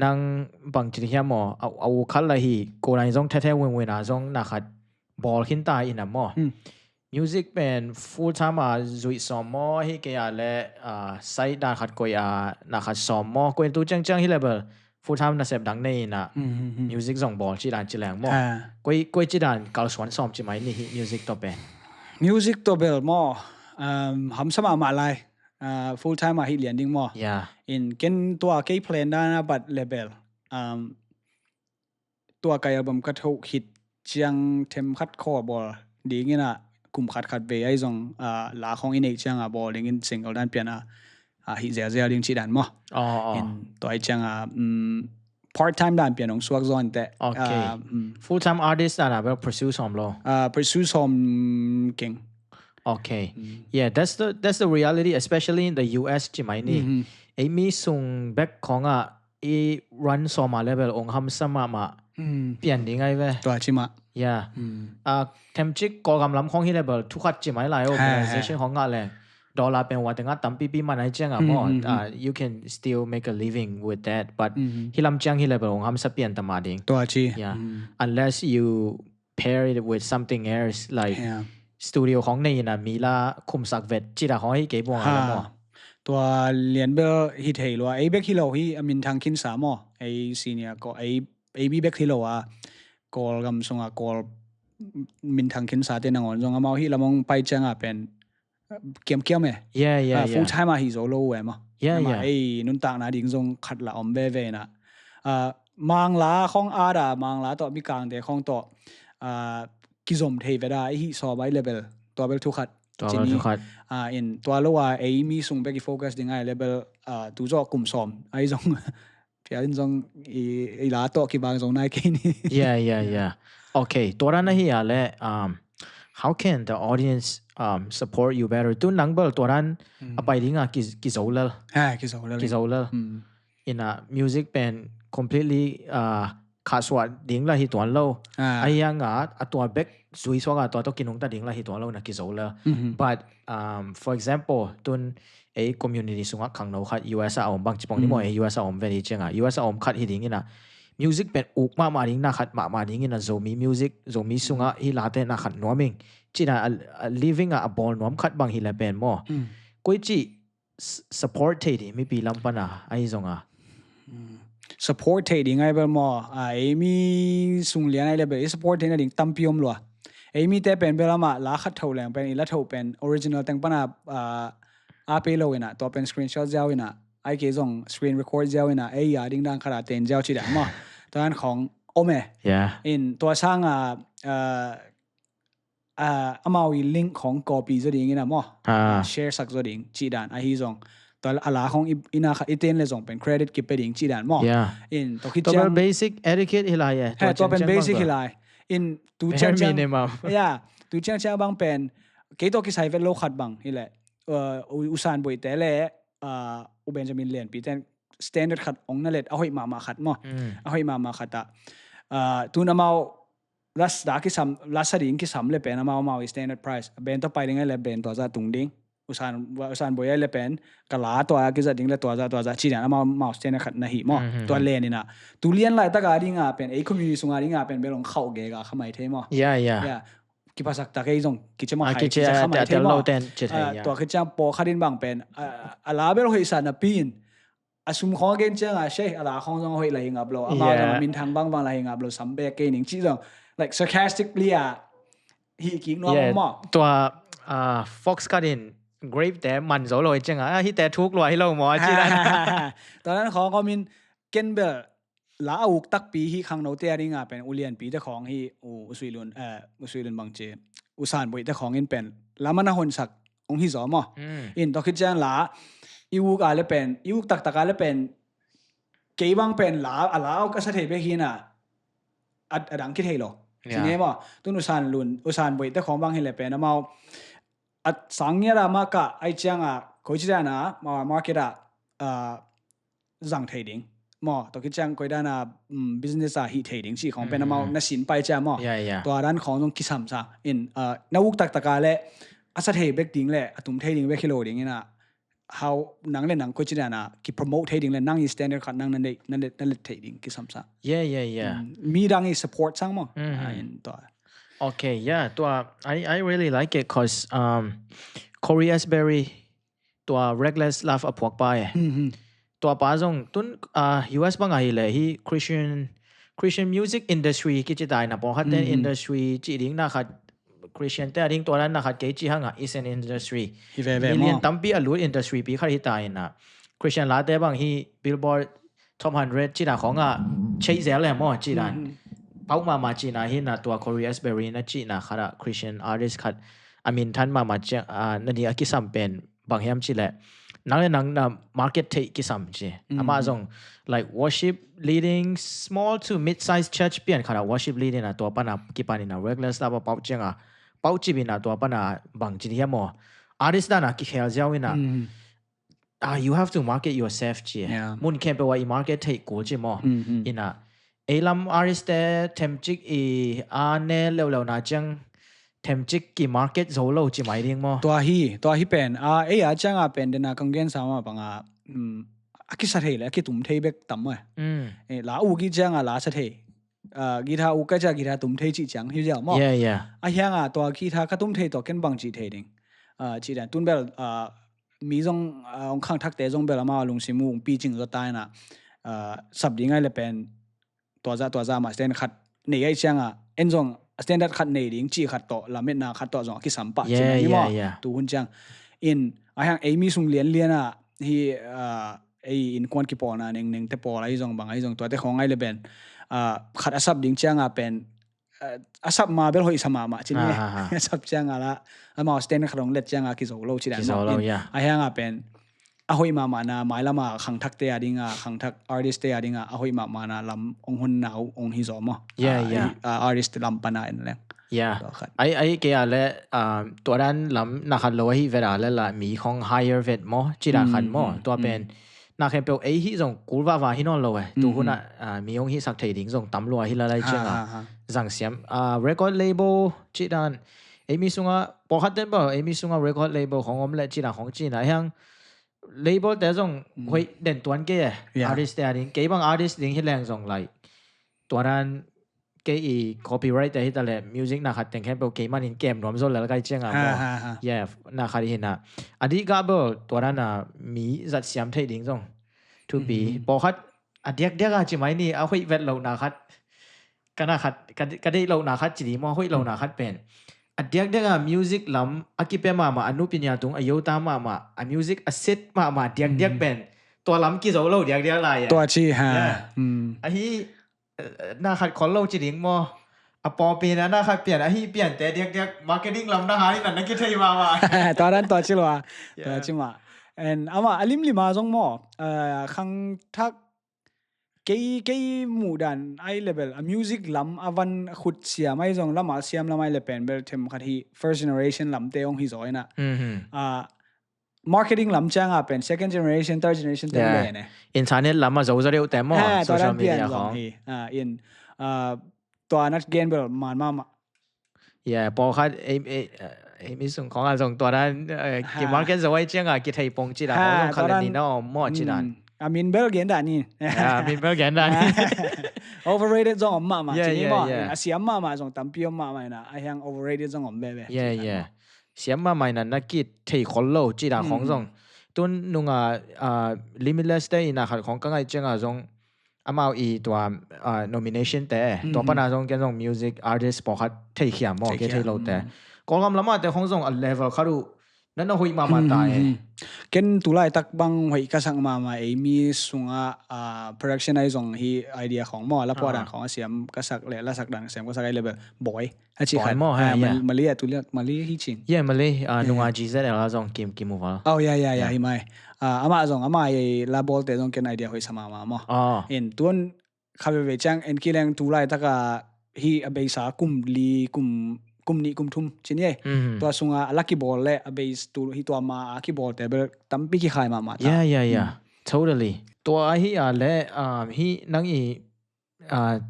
นั่งบางทีที่มั้งเอาคัลเลยฮีโกนายจงแท้ๆเว้นนะจงนักขัดบอลขึ้นตายนะมั้งmusic เป็น full time จุดสมมติที่เกี่ยวกับไซด์ด้านขัดกุยนักขัดสมมติกุยตัวจังที่ level full time น่าเสพดังในน่ะ music ส่งบอลจีดานจีแรงมั้งกุยจีดานกาลสวนซ้อมจีไหมนี่ music ตัวเป็น music ตัวเป็นมั้งทำสมัครมาเลย full time มาฮิตเรียนดิ้งมั้ง in กันตัวเกี่ยวเพลงด้านนะบัด level ตัวกายอัลบั้มก็ถูกฮิตจังเทมคัดคอบอลดีงี้นะกุมขัดเบย์ไอ้จงลาของอินเอกจังบอลลิงอินซิงเกิลด้านเปียนะฮิเซียลิงชีดันมั้งตัวไอ้จังpart time ด้านเปียนของสวักซอนแต่full time artist นะแบบ pursue สมโลpursue สมเก่งyeah that's the reality especially in the US ใช่ไหมนี่ไอ้มีส่งแบ็คของไอ้ run สมมา level องค์ฮัมซัมมาเปลี่ยนยังไงเว้ยตัวชิมะyeah เทมจิกก่อกำลังของที่ level ทุกขัดจีไหมหลาย organization ของงานเลยดอลลาร์เป็นว่าแต่งตั้มปีมันอะไรจังมั้งyou can still make a living with that but ที่ลำจังที่ level ของทำสับเปลี่ยนตามมาดิตัวชี yeah unless you pair it with something else like studio ของในน่ะมีละคุมสักเวทจีดาของให้เก็บวงอะไรมั้งตัวเรียนเบอร์ฮิตเฮลัวไอ้เบคฮิโลที่มินทางคินสามไอ้ซีเนียก็ไอ้บีเบคฮิโลกอลกำส่งกอลมินทางคินสาเตนังอนส่งมาที่ละมงไปจังเป็นเกี่ยวไหม full time ฮิโซโลเวมั้งไอ้นุ่นต่างนะดิ่งส่งขัดละอมเบนะมังลาของอาดามังลาต่อมีกลางเดของต่อ ki zom thei veda hi so bai level to bel thu khat ตัวเราทุกคน in ตัวละว่ามีส่งไปกี่โฟกัสดิ่งไง level ตูจ่อกลุ่มสอมไอ้จงเพียงจงอีลาโตกี่บางจงนายกินี่ yeah okay ตัวนั้นนี่อะไร how can the audience support you better ตัวนังเบลตัวนั้นไปดิ่งกี่โซลกี่โซลกี่โซล in a music band completely ขาดสวัสดิ่งละที่ตัวเราไอ้ยังตัวเบกสวยสว่างตัวต้องกินของตาดิ่งละที่ตัวเรานะกี่โซล but for example ตัวไอ้ community สุงขังเราคัด US เอาบางจีบองนี่มองไอ้ US เอา very เจ๋งUS เอาคัดที่ดิ่งนะ music band อุกมาดิ่งนะคัดมาดิ่งนะ zombie music zombie สุงที่ลาเต้นะคัดนัวมิงจีน่ะ living a ball นัวคัดบางที่ละเป็นมั่วกุยจี support ที่ดีไม่ปีลำปนะไอ้จงsupport ที่ดิ่งไงเบลมั่วมีส่งเลี้ยงไงเลยเบล support ที่นั่นดิ่งตั้มพิมพ์ลัวมีแต่เป็นเบลมาลาคัดเท่าแรงเป็นอีละเท่าเป็น original แต่งปนะไปเลยนะตัวเป็น screenshot เจ้านะไอ้เกี่ยง screen record เจ้านะยาดิ่งดังขนาดเต็นเจ้าชีดมั่วตอนนั้นของโอเมin ตัวช่างมาวิลิงก์ของ copy จะดิ่งนะมั่วshare สักจะดิ่งชีดันไอ้ที่จงตัวอะไรของอินาค่ะอีเต็นเลยจงเป็น credit เก็บไปดิ่งชีดันมั่ว in ตัวคิดจัง basic etiquette อะไรตัวเป็น basic อะไร in ตัวจังตัวจังบางเป็นเกี่ยวกับที่ใช้เวลโลขัดบางนี่แหละอุสานบ่อยแต่ละอุเบนจามินเลียนปีแต่ standard ขัดองนั่นแหละเอาให้มาขัดมั่วเอาให้มาขัดตัวน้ำเอาลัสดาคิสัมลัสดิ่งคิสัมเลยเป็นน้ำเอาstandard price เบนต่อไปยังไงเลยเบนตัวจะตุงดิ่งอุสานบ่อยเลยเป็นกะลาตัวคิจะดิ่งเลยตัวจะชี้เนี่ยน้ำเอาstandard ขัดนะหิมั่วตัวเลียนนี่นะตัวเลียนไรตะการดิ่งเป็นcommunity สุงาดิ่งเป็นเบลงเข้าเกะขมายเทมั่วคิดภาษาตะเกียงคิดจะมาให้คิดจะขมายเทมั่วตัวคิดจะปอขัดินบางเป็นอะไรเบลหิสันปีนasum kho gen chang she ala khong jong hoi lai ngap lo ama jong min thang bang lai ngap lo sam be ke ning chi jong like sarcastically hi ki no mo ตัวfox garden grave แต่มันโซโลจังhi แต่ทุกลอยเราหมอจีนั่นตอนนั้นของก็มินเกนเบลลาอุกตักปีhi khang no te ri nga pen ulian pi te khong hi usuilun usuilun bang che usan boi te khong in pen lamana hon sak ong hi zo mo in to khit jang la iwu ka le pen iwu tak tak ka le pen ke bang pen la ala ka sa thei be hi na adang ki thei loทีนี้บ่ตุนอุสานลุนอุสานบ่แต่ของบางเฮเลเปนมาสังเงียรามากะไอจังโคจิดานะมาร์เก็ตจังเทรดดิ้งบ่ตอกิจังโคดานะbusiness ฮีเทรดดิ้งสิของเป็นมานะสินไปจ้ะบ่ตัวด้านของตรงคิซัมซะอินนาวุกตักตะกาและอาสะเทเบกดิ้งและตุมเทรดดิ้งเวคิโลดิ้งนี่นะhow นังเล่นนังโคจิดานะki promote trading เล่นนัง standard คันนังนั่นเล่น trading ki samsa yeah มีดัง support ซังมั้งตัว okayตัว I really like it cause Korea's berry ตัว reckless laugh พวกไปตัวป้าจงตุนUS บางไงเลยที่ Christian music industry กิจได้นะพอคัดเต้น industry จีดิ้งนะคัดChristian แต่ดิ้งตัวนั้นนะคัดเกจิฮังis an industry มีเรียนตั้มปีอลูด industry ปีขัดที่ตายนะ Christian ลาเต้บางที่ Billboard Top 100จีน่ะของใช้เซลเลยมั้งจีน่ะเป้ามาจีน่ะที่น่ะตัว Korea's berry นะจีน่ะคัดChristian artist คัดI mean ท่านมาเจ้านั่นนี่กิสัมเป็นบางแห่งจีแหละนังนะ market take กิสัมจีอามาจง like worship leading small to mid size church เปลี่ยนคัดworship leading นะตัวปนับกิปานินะ regular stuff เป้าเจ้าเป้าจีบินะตัวปนาบางจีนี่มั้ง artist นั่นนะกิเคลเจ้าวินะyou have to market yourself จีมุนแค่ไปว่า market take กูจีมั้งอินะลำ artist แต่เทมจิกเน่เร็วๆนะจังเทมจิกกี่ market โซโล่จีไม่เรียงมั้งตัวฮีเป็นจังเป็นเดน่ากังเกนสามบังกิสัตย์เลยกิตุ่มเทเบกตั้มเลยลาอูกิจังลาสัตย์กีตาร์อุกจะกีตาร์ตุ้มเทจิจังฮิวเจ้ามั้งยังตัวกีตาร์ก็ตุ้มเทตัวเกันบางจีเทดิ้งจีดันตุ้นเบลมีจงองข้างทักเตจงเบลมาลงซิมูปีจิงก็ตายนะสับดิ้งไงเลยเป็นตัวจะมาสแตนขัดในไอ้จังเอ็นจงสแตนดัดขัดในดิ้งจีขัดต่อลาเมน่าขัดต่อจงกิสัมปะจีนี่มั้งตัวหุ่นจังยังมีส่งเลียนที่อินควันกิปอนะหนึ่งแต่ปออะไรจงบางไอ้จงตัวแต่ของไงเลยเป็นขัดอาศับดิ้งจังเป็น asap ma bel hoi sama ma chini asap chang ala ama stand khrong let chang a ki zo lo chi dan mo a hanga pen a hoi ma na mai lama khang thak te adinga khang thak artist te adinga a hoi ma na lam ong hun nau ong hi zo mo artist lam pana en leng ai ke ale ตัวนั้นลำนักลอยเวลาละมีของ higher vet มอจีราขันมอตัวเป็นนักเปียวฮิส่งกูว่าว่าฮินอลโลยตัวคนมีองฮิสักทีดิ้งส่งตำรวจฮิละไรเจ้าจังเสียมrecord label จีดันมีส่งพอขัดเดินบ่มีส่งrecord label ของผมและจีราของจีน่ะยัง label แต่ส่งเฮ้ยเด่นตัวนั้นเก๋ artist แต่ดิ้งเก๋บาง artist ดิ้งฮิแรงส่งไลตัวนั้นเกี่ย copyright แต่ที่ตลาด music นะครับแต่แค่เป็นเกมมันin game รวมส่วนแล้วก็เจ้าอ่ะนะครับที่เห็นนะอันนี้ก็เป็นตัวนั้นมีจัดเสียมที่ดิ้งส่งทุกปีพอคัดอันเดียกจิ๋มไอ้นี่เอาคุยเวทเรานะครับกันนะครับกันได้เรานะครับจีดีมอคุยเรานะครับเป็นอันเดียกmusic ลำอากิเปมาอันนู้นปัญญาตรงอายุตามมาอัน music asset มาเดียกเป็นตัวลำกี่โซโล่เดียกอะไรตัวชี้ฮะอันนี้นะครับขอเล่าจีดิ้งมอปอปีนั้นนะครับเปลี่ยนอันนี้เปลี่ยนแต่เดียก marketing ลำนะฮะนี่นั่นคิดให้มาตอนนั้นตัวชิลวะตัวชิมาอามาอลิมลิมาจงมอขังทักเกยหมู่ดันไอเลเวลมิวสิกลำอวันขุดเสียไม่จงลำมาเสียมลำไม่เลเป็นเบลเทมขัดที่ first generation ลำเตองฮิโซยนะmarketing ลำจ้างเป็น second generation third generation เต็มเลยเนี่ย internet ลำมาจะเร็วแต่มอ social media ของตัวนัดเกณฑ์เบลมาพอคัดมีส่งของส่งตัวนั้นกี่มาร์เก็ตจะไว้เจ้ากี่ไทยปงจีราของคาเลนีน่ามอจีรามินเบลเกนดานี่มินเบลเกนดานี่ overrated จงอมมาจีนี่มาเสียมมาจงตั้มเปียวมานะไอ้ยัง overrated จงอมเบ้เสียมมานั้นนักกิจไทยคนโลจีราของส่งตัวนุ่งlimitless day นะครับของก็ไงเจ้าส่งอามาอีตัว nomination แต่ตัวปนาส่งแกส่ง music artist พอคัดไทยเขียนมอแกไทยโลแต่ก็กำลังมาแต่ของส่ง level เขาดูนั่นเราหุยมาตายเกณฑ์ตุลาตักบังหุยกษังมามีส่งproduction ไอ้ส่งฮีไอเดียของมอแล้วพอดันของเสียมกษักเลยแล้วสักดังเสียมกษักไอเลเวลบอยให้ชี้ขาดมาเลียตุเลียมาเลียฮิชิงมาเลียนุ่งจีเซแล้วส่งกิมมูฟอ๋อฮิไม่อามาส่งอามาไอ้ลาบอลแต่ส่งเกณฑ์ไอเดียหุยสมามาเอ็นตัวข้าไปจังเอ็นกิเลงตุลาตักฮีอเบสากุมลีกุมนี่กุมทุ่มชินี่ตัวสุงลักกี้บอลเล่อเบสตัวฮีตัวมาลักกี้บอลแต่เบลตั้มปีกี่ขายมาtotally ตัวฮีอะไรฮีนังอี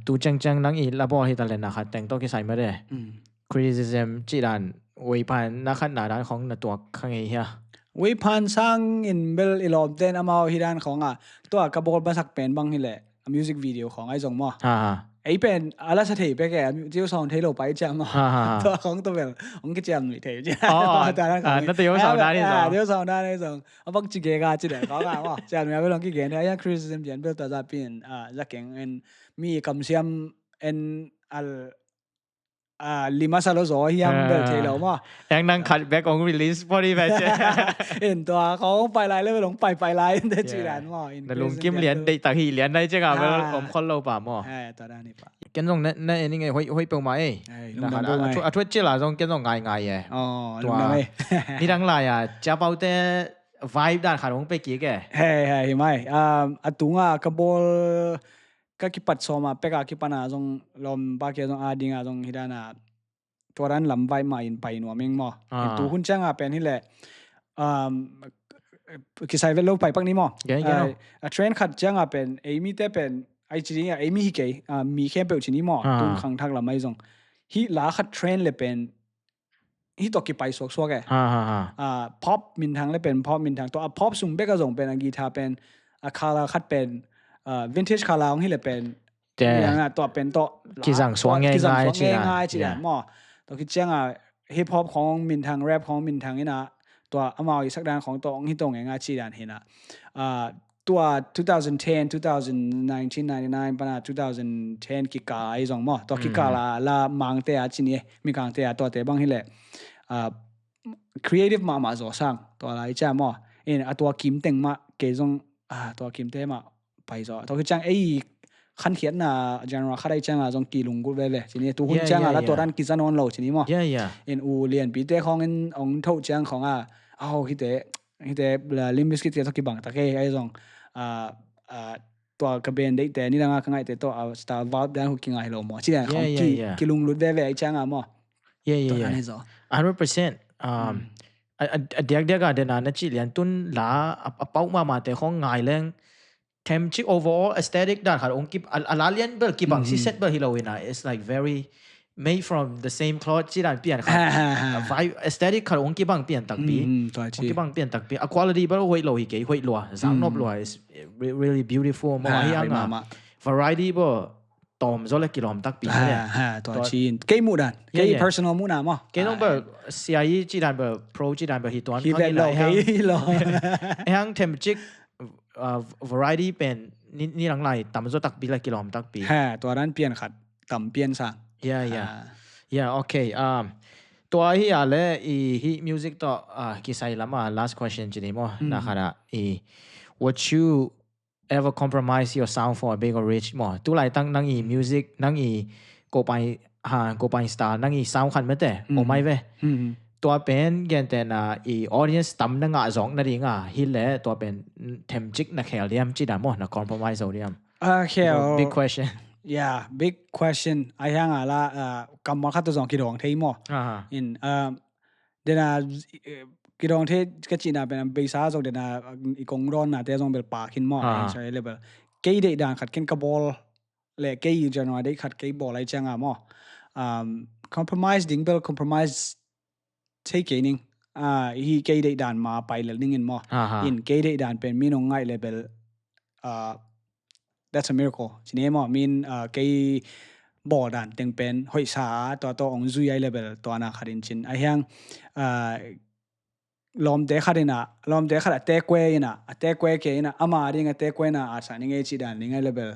ตัวจังนังอีลาบอลฮีตะเลนะครับแต่งตัวกี่ใส่มาได้ criticism จีรันวิพากษ์นะครับหน้าด้านของตัวข้างเฮียวิพากษ์สร้างอินเบลอีลอบเดนอามาฮีด้านของตัวกระบอกมาสักเป็นบางนี่แหละมิวสิกวิดีโอของไอ้จงมั่วไอ้เป็นอะไรสักทีไปแกเจ้าสองเทโลไปจังตัวของตัวเบลของกิจกรรมนี่เทจ้าแต่นั่นนั่นตัวสองด้านนี่สองเจ้าสองด้านนี่สองบางจิเกกาจิเด็กเขาก็ว่าจะมีอะไรลองกิจกรรมที่ยังคริสเตียนเปลี่ยนเบลตัวจะเปลี่ยนจะเก่งมีคำเสียมlima salos oh yang bel thelo ma ยังนั่งคัดแบ็กของ release พอดีแบบเห็นตัวเขาไปไลน์เลยลงไปไลน์ได้จีรันมาแต่ลุงกิมเหรียญได้ตะหีเหรียญได้จังอ่ะผมคนเราป่ะมั้งตัวด้านนี้ป่ะกันตรงนั่นนี่ไงห้อยเปียวมานะครับทั่วจีราตรงกันตรงง่ายๆตัวนี่ทั้งหลายจะเป่าแต่ vibe ด้านขาลงไปกี่แกเฮ้ยไม่ตุงกระบอกก็คิดปัดสมาเปกคิดปนาจงลมปากเกจงดิงจงฮิดานาตัวนั้นลำไว้มาอินไปหนัวเมงมอตัวหุ่นจังเป็นนี่แหละคิดใส่เวลาไปปักนี้มอเทรนขัดจังเป็นมีแต่เป็นไอจีนี่มีฮิเกมีแค่เปิลจีนี่มอตุ้งขังทักลำไม่จงฮิลาขัดเทรนเลยเป็นฮิตอกิไปสวกแกพ็อปมินทางเลยเป็นพ็อปมินทางตัวพ็อปสุ่มเบกจงเป็นกีตาร์เป็นคาราขัดเป็นvintage คาราของที่เลยเป็นอย่างตัวเป็นตัวกิจังสวงง่ายจีนมอตัวคิดจังฮิปฮอปของมินทางแรปของมินทางนี่นะตัวเอามาอีกสักด้านของตัวที่ตรงง่ายจีนเห็นตัว2010 2019 ปะนะ2010กิกาไอ้สองมอตัวกิกาละมังเตะจีนี่มีกังเตะตัวเตะบางที่เลยcreative มาจอสร้างตัวอะไรจ้ามอตัวคิมเต็งมาเกจงตัวคิมเตะมาไปจอตัวคือจังไอ้ คันเขียนน่ะ genre ข้าได้จังอ่ะจงกีลุงกูเลยทีนี้ตัวหุ่นจังอ่ะแล้วตัวนั้นกินซะนอนโลทีนี้มั้ง เอ็นอูเรียนปีเตะขององเท่าจังของเอาฮิเตลิมบิสกิตเตะกี่บังตะเกไอ้จงตัวกระเบนได้แต่นี่ละง่ายแต่ตัวสตาร์วาร์ดได้หุกิงไอ้โลมั้งที่ไหนของกีลุงรุ่นเวไอ้จังอ่ะมั้งตัวนั้นเหรอ 100%เด็กๆก็เดินนั่นจีเรียนตุนลาเป้ามาแต่ของง่ายแรงเทมชิก overall aesthetic ด้านขาองค์กิบลาเลียนเบลกิบังซีเซ็ตเบลฮิโลวินา it's like very made from the same cloth ที่ด้านเปลี่ยนครับvibe aesthetic ขาองค์กิบังเปลี่ยนตักปีองค์กิบังเปลี่ยนตักปี quality เบลห้วยโลหิเกยห้วยลัวสังนบลัว is really beautiful มาว่าอย่างน่ะ variety เบลตอมโซเลกิโลมตักปีเนี่ยตัวจีนเกยมูดันเกย personal มูนามั้งเกยต้องเบล CIE จีด้านเบล pro จีด้านเบลฮิตวันฮิเวลโลแห่งเทมจิกvariety เป็นนี่หลังไหลต่ำโซตักปีละกิโลมตักปีตัวนั้นเปลี่ยนขัดต่ำเปลี่ยนสั่งokay ตัวที่อะไรฮี music ต่อกี่ไซล์ละมา last question จีนี่มั้งนะครับwould you ever compromise your sound for a big or rich มั้งตัวไหลตั้งนั่งmusic นั่งgo by style นั่งsound ขันไม่แต่โอ้ไม่เว้ตัวเป็นแกนแต่audience ตั้มนั่งสองนั่นเองฮิเลตัวเป็นเทมจิกนักแข่งเรียมจีดามนะ compromise เอาเรียมbig question big question ไอ้ยังละกำมาขัดตัวสองกิโลของเทียมอินเดน่ากิโลของเทียก็จีน่าเป็นเบซ่าจงเดน่าอีกงร้อนน่ะแต่จงเป็นปากหินมั่งใช่เลยแบบเกย์เด็กด่างขัดเก่งกับบอลเลยเกย์จะหน่อยได้ขัดเกย์บอลอะไรจังมั่งcompromise ดิ้งเบล compromise taking he gay day dan ma pai le ning in mo in gay day dan pen min ngai level that's a miracle chine mo min gay bo dan teng pen hoi sa to ong zui ai level to na kharin chin ai hang lom de khara te kwe ke ina ama ring te kwe na a sa ning e chi dan ning ai level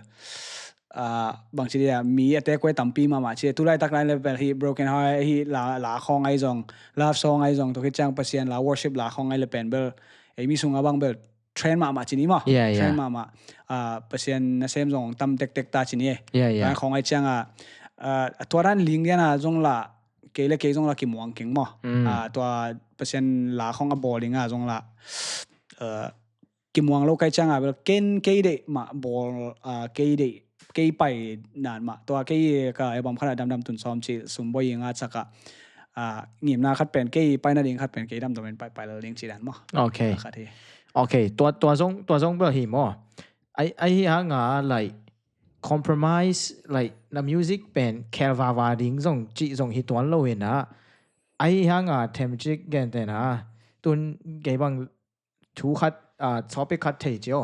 bang chi ya mi ate kwe tampi ma chi tu lai tak lai level hi broken heart hi la khong ai jong love song ai jong to ki chang pasien la worship la khong ai le pen bel ei mi sunga bang bel train ma chi ni ma train ma pasien na sem jong tam tek ta chi ni ba khong ai chang to ran ling ya na jong la ke jong la ki muang king mo to pasien la khong a bowling jong la ki muang lo kai chang bel ken ke de ma ball ke deเกย์ไปนานมาตัวเกย์ก็ไอ้บอมขนาดดำตุนซ้อมชีสุ่มบ่ยิงอาสักเงียบนาคัดเป็นเกย์ไปนั่นเองคัดเป็นเกย์ดำตัวเป็นไปแล้วเลี้ยงชีดันมั้งโอเคตัวทรงเบอร์หิมอ่ะไอ้ฮะงา like compromise like the music เป็นแคลวาวาดิ้งส่งจีส่งฮิตวันโลเห็นนะไอ้ฮะงาเทมจิกแกนแต่นะตุนเกย์บางทูคัดtopic คัดเทจิโอ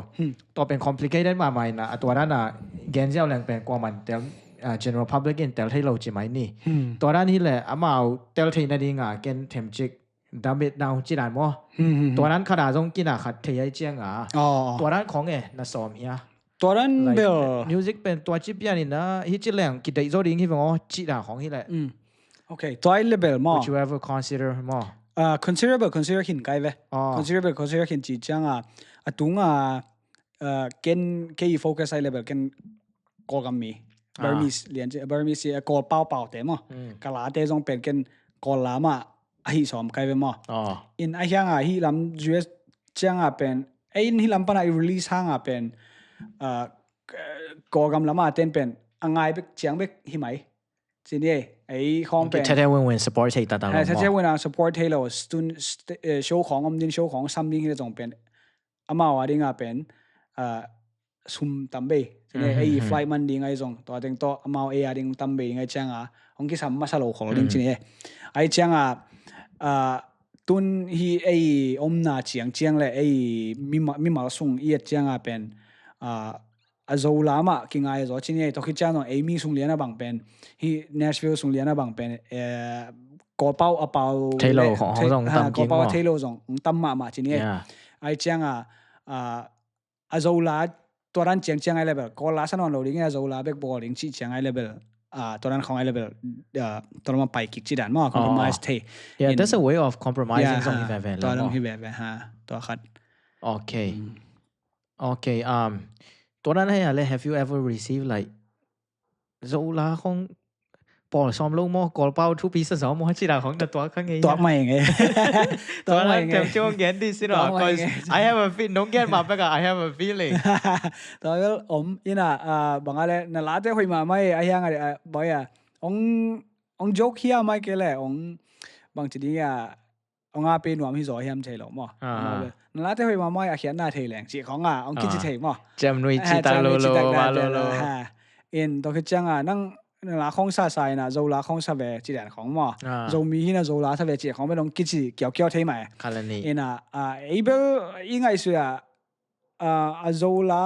ตัวเป็น complicated มาใหม่นะตัวนั้นแกนเจ้าแรงเป็นกว่ามันแต่general public แต่ให้เราจีไหมนี่ตัวนั้นนี่แหละอามาเอาเตลที่นั่นเองแกนเทมจิกดามิดดาวจีนานมั้งตัวนั้นขนาดตรงกินคัดเทยเจียงตัวนั้นของน่าสมเฮียตัวนั้นเบล music เป็นตัวจีบยันนี่นะฮิจิแรงกินได้โซดิ้งที่ว่าจีน่าของนี่แหละโอเคตัวไอ้เลเบลมั้ง would you ever consider มั้งconsider หินไกลเว้ย consider หินจีจังตุงเกณฑ์แค่ focus ไอ้ level เกณฑ์กอลกัมมี Burmese เรียนBurmese กอลเป่าแต่มั้งกะลาเตจงเป็นเกณฑ์กอลลามาไอ้สอมไกลเว้ยมั้งอินไอ้ยังฮิลำ US จังเป็นไอ้ฮิลำปนไอ้ release ห่างเป็นกอลกัมลามาเต้นเป็นง่ายไปเจียงไปหิไหมสิเนี่ยไอ้ของเป็นแท้ๆเว้น support ให้ตาแท้ๆเว้นsupport ให้เราโชว์ของดินโชว์ของซัมดิ้งที่จงเป็นอามาว่าดิ้งเป็นซุ่มตั้มเบย์สิเนี่ยไอ้ flight มันดิ้งไอ้จงตัวเต็งตัวอามาไอ้ดิ้งตั้มเบย์ไงจังองค์ที่สามมาสโลของดิ้งสิเนี่ยไอ้จังตุนฮีไอ้อมนาเจียงเลยไอ้มีมาส่งเอียดจังเป็นazolama kingai zo chinie to khichano amy sungliana bang pen hi Nashville sungliana bang pen ko pau apau Taylor hong tam ko pau Taylor zong tam ma chinie ai changa azola toran cheng ai level ko la sanon lo ring azola back bowling chi cheng ai level toran khong ai level torma pai kick chi dan ma compromise the that's a way of compromising song hi ve toran hi ve ha to khat okay ตัวนั้นให้อะไร have you ever received like โซลาของปอลซ้อมลงมอกอลเป้าทุกปีสองมอจิราของตัวข้างไงตัวไม่ไง ตัวนั้นเต็มช่วงเย็นดิสิเนาะ cause I have a feel น้องแกนมาไปกับ I have a feeling ตัวก็อิน่ะบางอะไรนั่นละแต่คุยมาไม่ไอ้ยังอะไรบ่อยองโจกเฮียไม่เกล้บางทีนี้อาเป็นหวามที่สอยเฮียมใช่หรอมั้งนั่นละแต่คุยมาไม่เขียนหน้าเทแหลงจีของคิดจะเทมั้งจำนุยจิตาโลโลวาโลโลตัวคือจังนั่งลาของซาไซนะโจลาของซาเวจีแดนของมั้งโจมีนะโจลาซาเวจีของไม่ต้องคิดสิเกี่ยวเทไหมคาร์นี่เบลยังไงสุดโจลา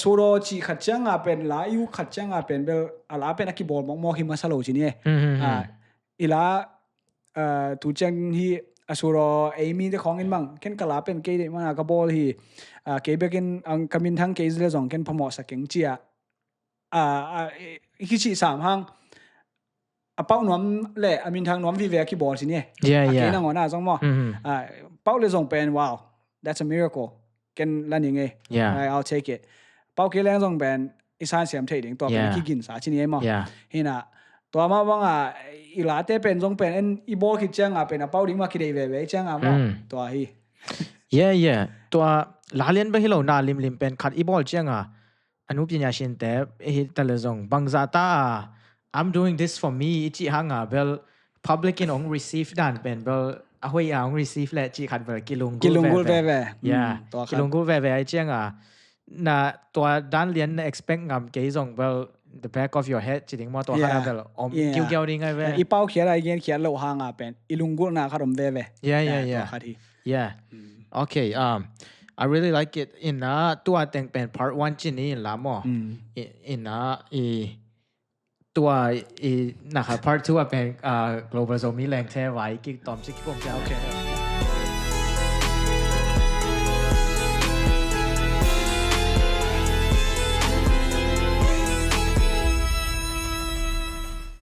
สุโรจีขัดจังเป็นลายูขัดจังเป็นเบลลาเป็นนักบอลมองหิมาสโลจีนี่อีลาตูจังฮีสุโรมีเด็กของอินบังเข็นกลาเป็นเกย์มันกับบอลฮีเกย์เบกินกำมินทั้งเกย์เลยส่งเข็นพมอสักเก่งเจียคิดสิสามห้างเป้าหนุ่มเล่มินทั้งหนุ่มวิเวกิบอลสิเนี่ยเกย์นั่งหัวหน้าส่งมั้งเป้าเลยส่งเป็นว้าว that's a miracle เข็นลั่นยังไง I'll take it เป้าเกย์เล่นส่งเป็นอีสานเสียมเทดิ้งตัวเป็นขี้กินสาชินี่มั้งเห็นตัวมาว่าอีหลาเต้เป็นส่งเป็นอีบอลคิดจังเป็นเป้าดิ้งมาคิดได้เว้ยจังมั้งตัวฮีตัวลาเลียนไปให้เราหน้าลิมเป็นขัดอีบอลจังอนุปญญาชินแต่แต่ละส่งบางซาตา I'm doing this for me จีฮังเบล public in on receive ด้านเป็นเบลเอาไว้เอา receive และจีขัดเบลกิลุงกูเว่กิลุงกูเว่ไอ้เจ้าน่ะตัวด้านเรียน expect งามเกี่ยส่งเบล the back of your head จีดิ้งมาตัวขนาดเบลเกี่ยวดิ้งไงเว้อีเป้าเขียนอะไรเขียนโลหะเป็นอีลุงกูน่ะขนมเว่okay I really like it in ตัวแต่งเป็น part 1จีนี่ละมั้ง in ตัวนะครับ part 2เป็นglobal zone มีแรงแท้ไว้กิ๊กตอมซิกผมจะโอเค